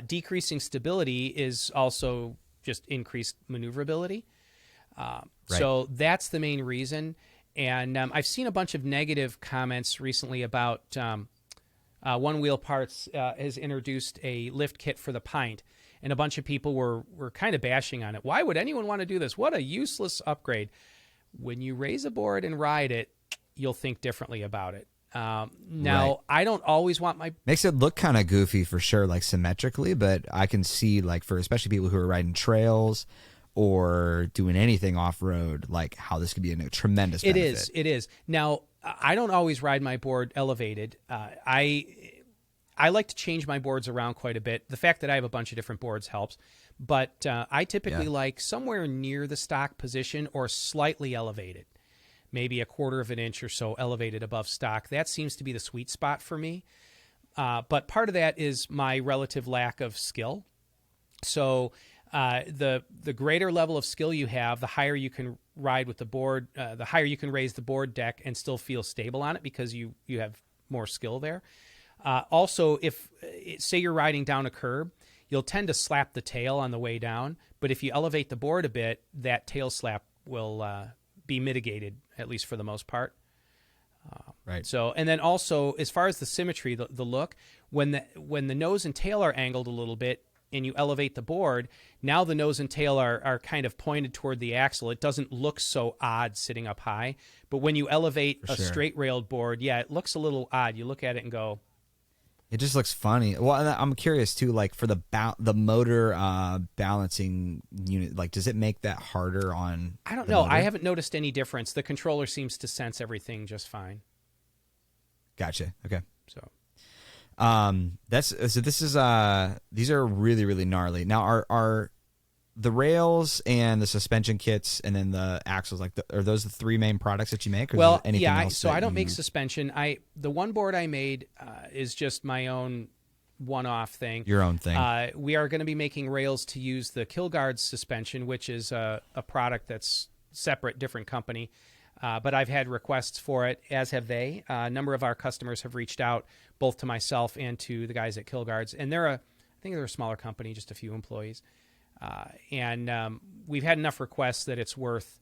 Decreasing stability is also just increased maneuverability. Right. So that's the main reason. And I've seen a bunch of negative comments recently about Onewheel Parts has introduced a lift kit for the Pint, and a bunch of people were kind of bashing on it. Why would anyone want to do this? What a useless upgrade. When you raise a board and ride it, you'll think differently about it. Now, right. I don't always want my... Makes it look kind of goofy for sure, like symmetrically, but I can see, like, for especially people who are riding trails or doing anything off-road, like how this could be a tremendous benefit. It is. Now, I don't always ride my board elevated. I like to change my boards around quite a bit. The fact that I have a bunch of different boards helps, but I typically like somewhere near the stock position or slightly elevated, maybe 1/4 of an inch or so elevated above stock. That seems to be the sweet spot for me. But part of that is my relative lack of skill. So the greater level of skill you have, the higher you can ride with the board, the higher you can raise the board deck and still feel stable on it because you have more skill there. Also, if say you're riding down a curb, you'll tend to slap the tail on the way down. But if you elevate the board a bit, that tail slap will be mitigated, at least for the most part. Right. So, and then also, as far as the symmetry, the look, when the nose and tail are angled a little bit and you elevate the board, now the nose and tail are kind of pointed toward the axle. It doesn't look so odd sitting up high. But when you elevate a straight-railed board, it looks a little odd. You look at it and go... It just looks funny. Well, I'm curious, too, like for the motor balancing unit, like does it make that harder on... I don't know. Motor? I haven't noticed any difference. The controller seems to sense everything just fine. Gotcha. Okay. So... these are really, really gnarly. Now, are the rails and the suspension kits, and then the axles, like are those the three main products that you make? Or Well, is there anything else so I don't you... make suspension. The one board I made is just my own one-off thing. Your own thing. We are going to be making rails to use the Killguard's suspension, which is a product that's separate, different company. But I've had requests for it, as have they. A number of our customers have reached out, both to myself and to the guys at Killguards. And I think they're a smaller company, just a few employees. And we've had enough requests that it's worth,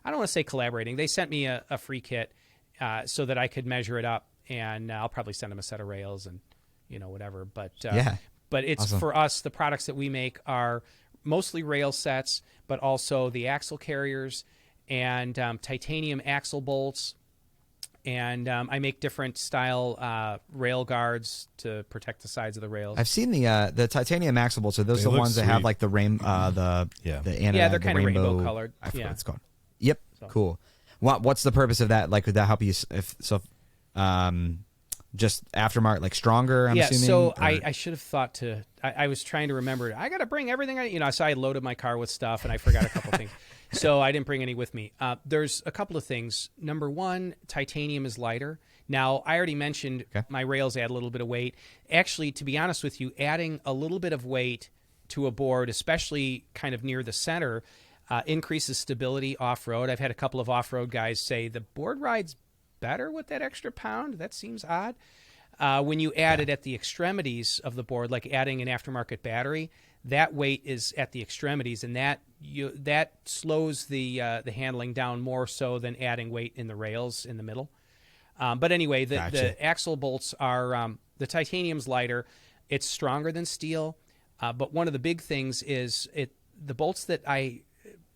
I don't want to say collaborating. They sent me a free kit so that I could measure it up, and I'll probably send them a set of rails and, whatever. But but it's awesome. For us, the products that we make are mostly rail sets, but also the axle carriers and titanium axle bolts. And I make different style rail guards to protect the sides of the rails. I've seen the titanium axle bolts. Are those the ones that have like the they're kind of rainbow colored. I forget what it's called. Yep, cool. What's the purpose of that? Like, would that help you? Just aftermarket, like stronger. I'm assuming. So I should have thought to. I was trying to remember. I got to bring everything. So I loaded my car with stuff, and I forgot a couple things. So I didn't bring any with me. There's a couple of things. Number one, titanium is lighter. Now, I already mentioned my rails add a little bit of weight. Actually, to be honest with you, adding a little bit of weight to a board, especially kind of near the center, increases stability off-road. I've had a couple of off-road guys say the board ride's better with that extra pound. That seems odd. When you add it at the extremities of the board, like adding an aftermarket battery, that weight is at the extremities, and that slows the handling down more so than adding weight in the rails in the middle. But anyway, the axle bolts are the titanium's lighter. It's stronger than steel. But one of the big things is the bolts that I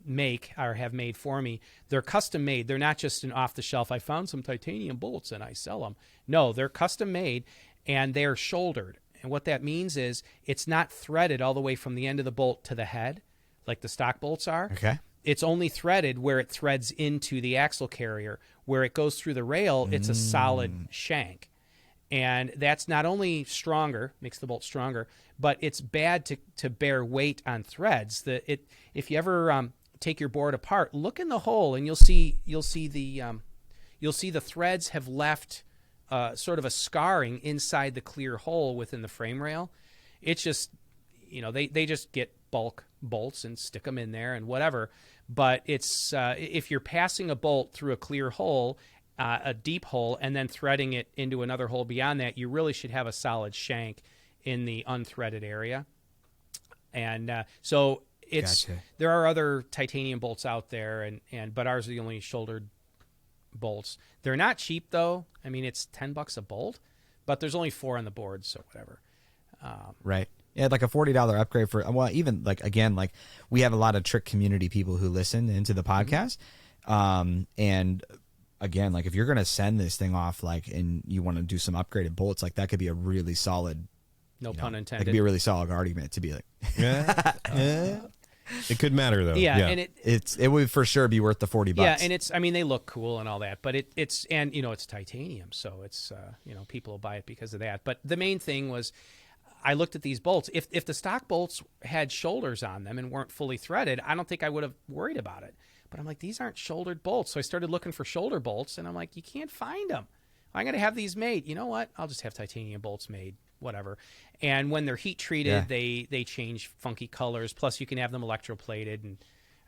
make or have made for me, they're custom made. They're not just an off the shelf, I found some titanium bolts and I sell them. No, they're custom made and they're shouldered. And what that means is it's not threaded all the way from the end of the bolt to the head like the stock bolts are. Okay. It's only threaded where it threads into the axle carrier. Where it goes through the rail, it's a solid shank. And that's not only stronger, makes the bolt stronger, but it's bad to bear weight on threads. If you ever take your board apart, look in the hole and you'll see the threads have left sort of a scarring inside the clear hole within the frame rail. It's just, they just get bulk bolts and stick them in there and whatever. But it's if you're passing a bolt through a clear hole, a deep hole, and then threading it into another hole beyond that, you really should have a solid shank in the unthreaded area. And so there are other titanium bolts out there, but ours are the only shouldered bolts. They're not cheap though. I mean, it's $10 a bolt, but there's only 4 on the board, so whatever. Right. Yeah, like a $40 upgrade for, well, even like, again, like we have a lot of trick community people who listen into the podcast. And again, like if you're going to send this thing off, like, and you want to do some upgraded bolts, like that could be a really solid, no pun intended. That could be a really solid argument to be like, yeah. It could matter though. Yeah. And it would for sure be worth the $40. Yeah. And they look cool and all that, but it's titanium. So it's, people will buy it because of that. But the main thing was, I looked at these bolts. If the stock bolts had shoulders on them and weren't fully threaded, I don't think I would have worried about it. But I'm like, these aren't shouldered bolts. So I started looking for shoulder bolts, and I'm like, you can't find them. I'm going to have these made. You know what? I'll just have titanium bolts made, whatever. And when they're heat treated, they change funky colors. Plus, you can have them electroplated, and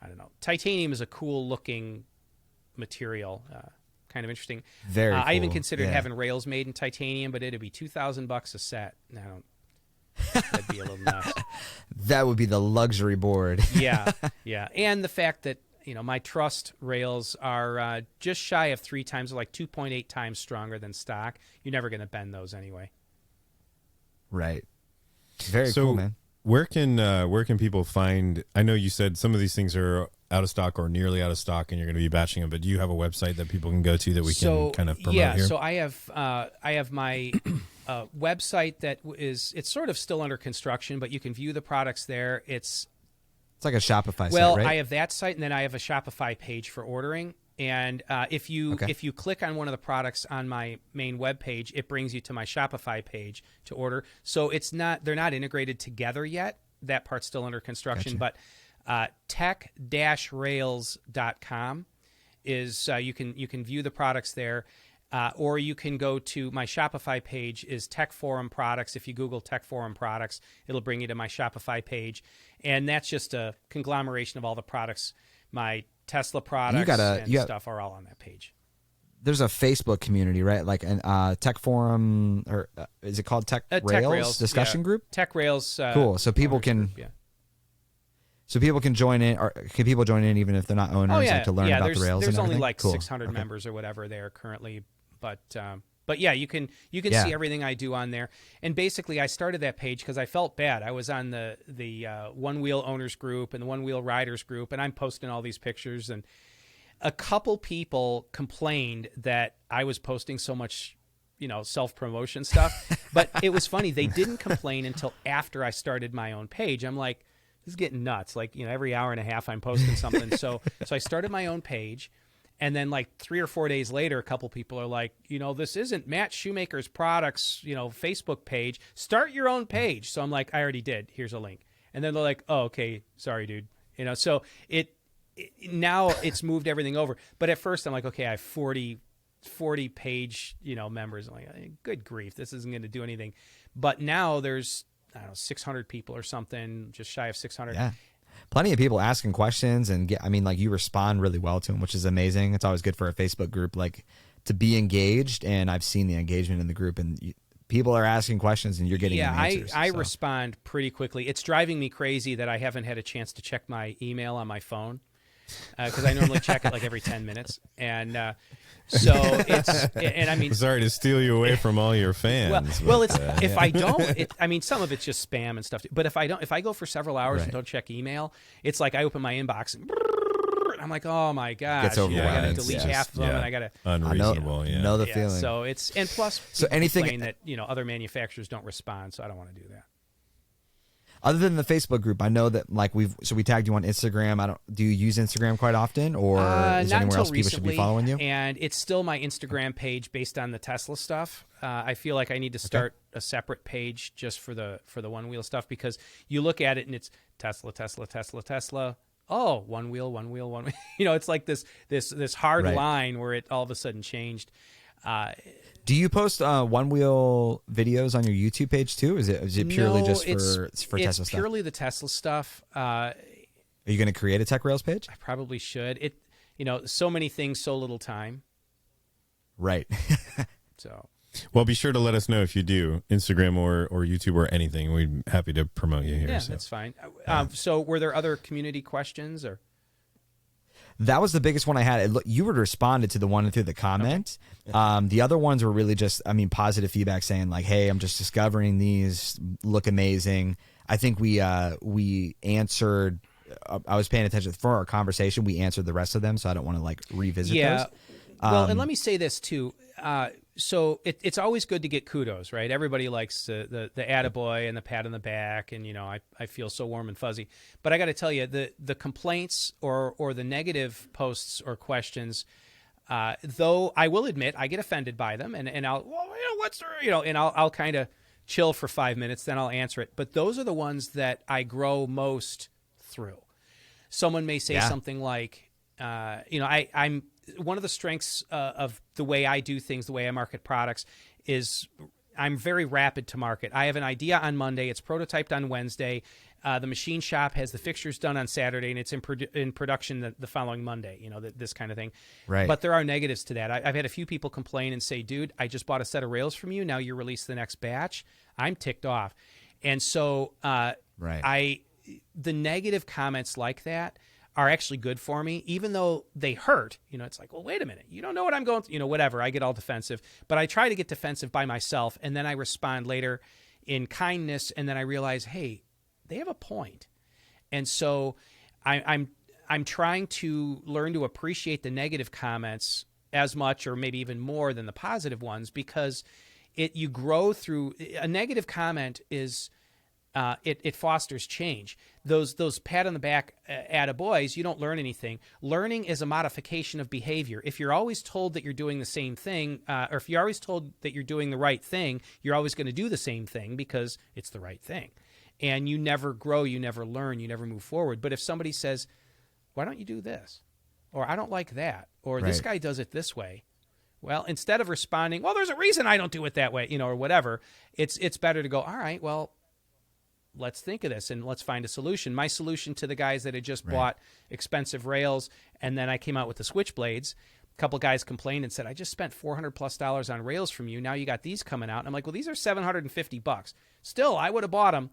I don't know. Titanium is a cool looking material. Kind of interesting. Very cool. I even considered having rails made in titanium, but it'd be $2,000 a set. That'd be a little nuts. That would be the luxury board. Yeah. And the fact that, my Trust rails are just shy of 3 times, like 2.8 times stronger than stock. You're never going to bend those anyway. Right. Very cool, man. Where can people find, I know you said some of these things are out of stock or nearly out of stock and you're going to be batching them, but do you have a website that people can go to that we can kind of promote here? So I have my website it's sort of still under construction, but you can view the products there. It's like a Shopify site, well, right? I have that site, and then I have a Shopify page for ordering. And if you click on one of the products on my main web page, it brings you to my Shopify page to order. So they're not integrated together yet. That part's still under construction, Gotcha. tech-rails.com is you can view the products there. Or you can go to my Shopify page is Tech Forum Products. If you Google Tech Forum Products, it'll bring you to my Shopify page. And that's just a conglomeration of all the products. My Tesla products stuff are all on that page. There's a Facebook community, right? Like an Tech Forum, or is it called Tech Rails discussion group? Tech Rails. Cool. So people can... Group, yeah. So people can join in, or can people join in even if they're not owners, like to learn about the Rails? There's and only everything? like Cool. 600 Okay. members or whatever there currently, but yeah, you can see everything I do on there. And basically, I started that page because I felt bad. I was on the One Wheel owners group and the One Wheel riders group, and I'm posting all these pictures. And a couple people complained that I was posting so much, self-promotion stuff. But it was funny. They didn't complain until after I started my own page. I'm like, this is getting nuts. Like, every hour and a half I'm posting something. So I started my own page. And then like 3 or 4 days later, a couple people are like, this isn't Matt Shumaker's products, Facebook page. Start your own page. So I'm like, I already did. Here's a link. And then they're like, oh, okay. Sorry, dude. So now it's moved everything over. But at first I'm like, okay, I have 40 page, members. I'm like, good grief. This isn't going to do anything. But now there's, I don't know, 600 people or something, just shy of 600. Yeah. Plenty of people asking questions, and you respond really well to them, which is amazing. It's always good for a Facebook group, like, to be engaged, and I've seen the engagement in the group, and people are asking questions, and you're getting answers. I respond pretty quickly. It's driving me crazy that I haven't had a chance to check my email on my phone, because I normally check it like every 10 minutes, and so it's, and I mean, sorry to steal you away from all your fans. Well, it's if I don't, some of it's just spam and stuff. But if I go for several hours and don't check email, it's like I open my inbox and I'm like, oh my gosh, I got to delete half of them, and I got to unreasonable. Know the feeling. So it's, and plus, anything that other manufacturers don't respond, so I don't want to do that. Other than the Facebook group, I know that we tagged you on Instagram. Do you use Instagram quite often, or is there anywhere else people should be following you? And it's still my Instagram page based on the Tesla stuff. I feel like I need to start a separate page just for the One Wheel stuff, because you look at it and it's Tesla, Tesla, Tesla, Tesla. Oh, One Wheel, One Wheel, One Wheel. It's like this hard line where it all of a sudden changed. Do you post One Wheel videos on your YouTube page too? Is it purely just for Tesla stuff? It's purely the Tesla stuff. Are you going to create a Tech Rails page? I probably should. So many things, so little time. Right. So. Well, be sure to let us know if you do, Instagram or YouTube or anything. We'd be happy to promote you here. Yeah, that's fine. So were there other community questions or? That was the biggest one I had. You would responded to the one through the comment. Okay. The other ones were really just, positive feedback saying like, hey, I'm just discovering these, look amazing. I think we answered, I was paying attention for our conversation. We answered the rest of them, so I don't want to revisit those. Well, and let me say this too. So it's always good to get kudos, right? Everybody likes the attaboy and the pat on the back, and I feel so warm and fuzzy. But I got to tell you, the complaints or the negative posts or questions, though I will admit I get offended by them, and I'll and I'll kind of chill for 5 minutes, then I'll answer it. But those are the ones that I grow most through. Someone may say something like, I'm one of the strengths of the way I do things, the way I market products, is I'm very rapid to market. I have an idea on Monday. It's prototyped on Wednesday. The machine shop has the fixtures done on Saturday, and it's in production the following Monday, this kind of thing. Right. But there are negatives to that. I've had a few people complain and say, dude, I just bought a set of rails from you. Now you release the next batch. I'm ticked off. And so the negative comments like that are actually good for me, even though they hurt. It's like, well, wait a minute. You don't know what I'm going through. Whatever. I get all defensive. But I try to get defensive by myself, and then I respond later in kindness, and then I realize, hey, they have a point. And so I'm trying to learn to appreciate the negative comments as much or maybe even more than the positive ones, because you grow through. A negative comment is it fosters change. Those pat on the back attaboys, you don't learn anything. Learning is a modification of behavior. If you're always told that you're doing the same thing, or if you're always told that you're doing the right thing, you're always going to do the same thing because it's the right thing. and you never grow, you never learn, you never move forward. But if somebody says, why don't you do this? Or I don't like that. Or this guy does it this way. Well, instead of responding, well, there's a reason I don't do it that way, or whatever, it's better to go, all right, well, let's think of this and let's find a solution. My solution to the guys that had just bought expensive rails, and then I came out with the switchblades, a couple guys complained and said, I just spent $400+ on rails from you. Now you got these coming out. And I'm like, well, these are $750. Still, I would have bought them.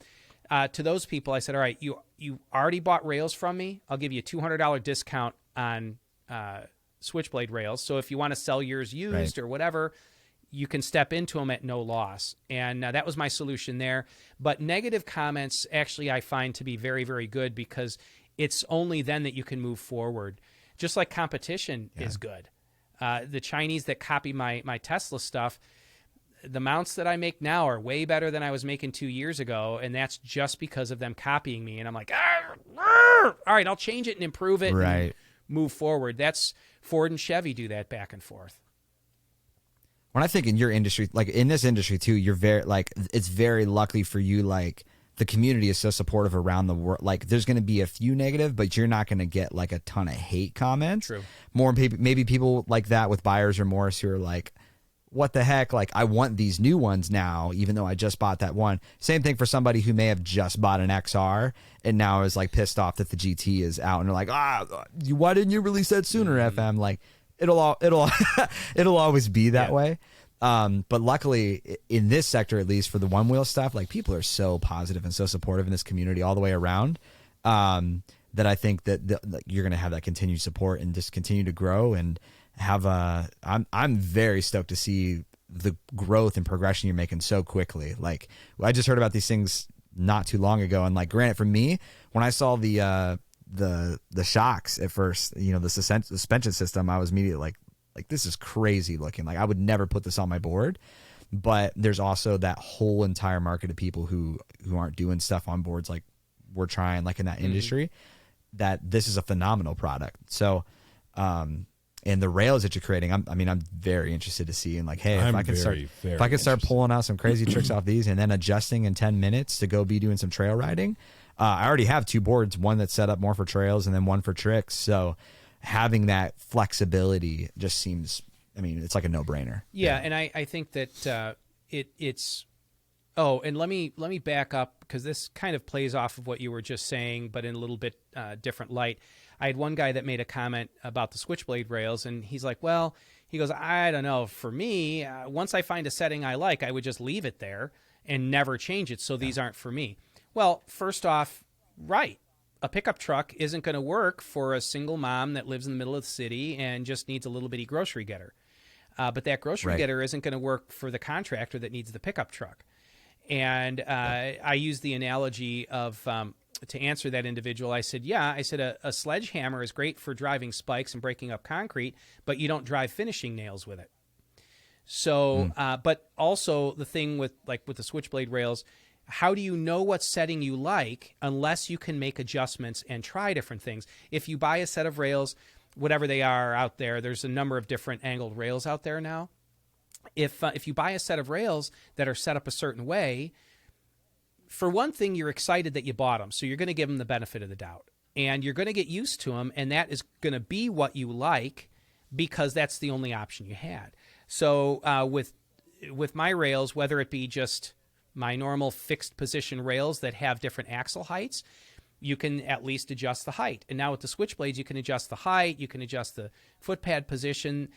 To those people, I said, all right, you already bought rails from me. I'll give you a $200 discount on switchblade rails. So if you want to sell yours used or whatever, you can step into them at no loss. And that was my solution there. But negative comments, actually, I find to be very, very good, because it's only then that you can move forward. Just like competition is good. The Chinese that copy my Tesla stuff, the mounts that I make now are way better than I was making 2 years ago, and that's just because of them copying me. And I'm like, all right, I'll change it and improve it and move forward. That's Ford and Chevy do that back and forth. When I think in your industry, like in this industry too, you're very it's very lucky for you. Like the community is so supportive around the world. Like there's going to be a few negative, but you're not going to get like a ton of hate comments. True. More maybe people like that with buyer's remorse who are like, what the heck? Like I want these new ones now, even though I just bought that one. Same thing for somebody who may have just bought an XR and now is like pissed off that the GT is out, and they're like, why didn't you release that sooner, FM? Like it'll it'll always be that way. But luckily in this sector, at least for the one wheel stuff, like people are so positive and so supportive in this community all the way around, that I think that you're going to have that continued support and just continue to grow and have I'm very stoked to see the growth and progression you're making so quickly. Like I just heard about these things not too long ago, and like granted for me, when I saw the shocks at first, the suspension system, I was immediately like this is crazy looking. Like I would never put this on my board. But there's also that whole entire market of people who aren't doing stuff on boards like we're trying, like in that industry, that this is a phenomenal product. So and the rails that you're creating, I'm very interested to see. And like, hey, if I can start pulling out some crazy tricks off these and then adjusting in 10 minutes to go be doing some trail riding. I already have 2 boards, one that's set up more for trails and then one for tricks. So having that flexibility just seems, it's like a no-brainer. Yeah, and I think that it's. Oh, and let me back up, because this kind of plays off of what you were just saying, but in a little bit different light. I had one guy that made a comment about the switchblade rails, and he's like, well, he goes, I don't know. For me, once I find a setting I like, I would just leave it there and never change it, so these aren't for me. Well, first off, right. A pickup truck isn't going to work for a single mom that lives in the middle of the city and just needs a little bitty grocery getter. But that grocery getter isn't going to work for the contractor that needs the pickup truck. And I use the analogy of, to answer that individual, I said, a sledgehammer is great for driving spikes and breaking up concrete, but you don't drive finishing nails with it. So, but also the thing with the switchblade rails, how do you know what setting you like unless you can make adjustments and try different things? If you buy a set of rails, whatever they are out there, there's a number of different angled rails out there now. If you buy a set of rails that are set up a certain way, for one thing, you're excited that you bought them, so you're going to give them the benefit of the doubt. And you're going to get used to them, and that is going to be what you like because that's the only option you had. So with my rails, whether it be just my normal fixed position rails that have different axle heights, you can at least adjust the height. And now with the switchblades, you can adjust the height, you can adjust the foot pad position.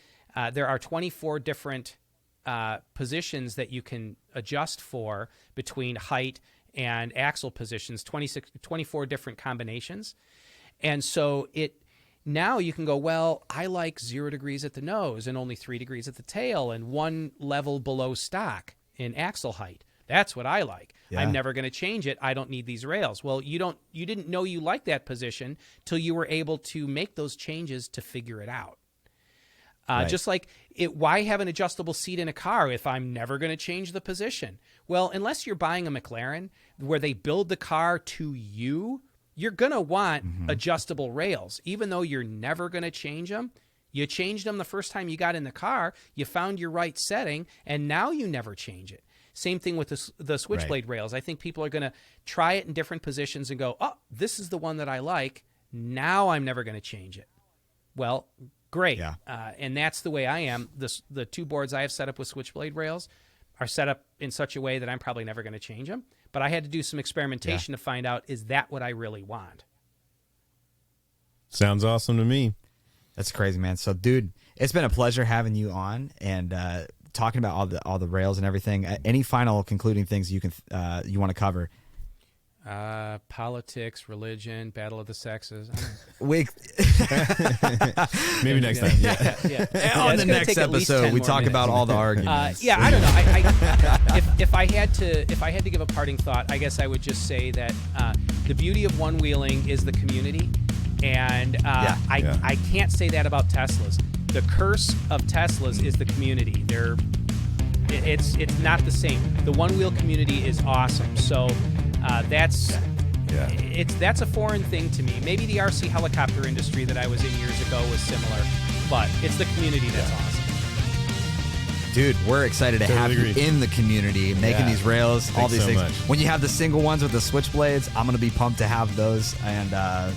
There are 24 different positions that you can adjust for between height and axle positions, 24 different combinations. And so now you can go, well, I like 0 degrees at the nose and only 3 degrees at the tail and 1 level below stock in axle height. That's what I like. Yeah. I'm never going to change it. I don't need these rails. Well, you didn't know you liked that position till you were able to make those changes to figure it out. Just like why have an adjustable seat in a car if I'm never going to change the position? Well, unless you're buying a McLaren where they build the car to you, you're going to want adjustable rails. Even though you're never going to change them, you changed them the first time you got in the car, you found your right setting, and now you never change it. Same thing with the Switchblade rails. I think people are going to try it in different positions and go, oh, this is the one that I like. Now I'm never going to change it. Well, great. Yeah. And that's the way I am. The 2 boards I have set up with Switchblade rails are set up in such a way that I'm probably never going to change them. But I had to do some experimentation to find out, is that what I really want? Sounds awesome to me. That's crazy, man. So, dude, it's been a pleasure having you on and talking about all the rails and everything. Any final concluding things you want to cover? Politics, religion, battle of the sexes. We Maybe next time. Yeah. on the next episode, we talk about all the arguments. I don't know. If I had to give a parting thought, I guess I would just say that the beauty of one wheeling is the community, and I can't say that about Teslas. The curse of Teslas is the community. It's not the same. The one wheel community is awesome. So that's a foreign thing to me. Maybe the RC helicopter industry that I was in years ago was similar, but it's the community that's awesome. Dude, we're excited to have you in the community, making these rails, all these things. Much. When you have the single ones with the switchblades, I'm going to be pumped to have those and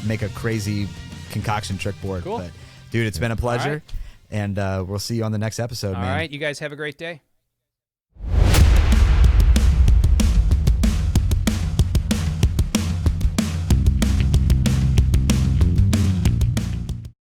make a crazy concoction trick board. Cool. But, dude, it's been a pleasure, right. and we'll see you on the next episode, man. All right, you guys have a great day.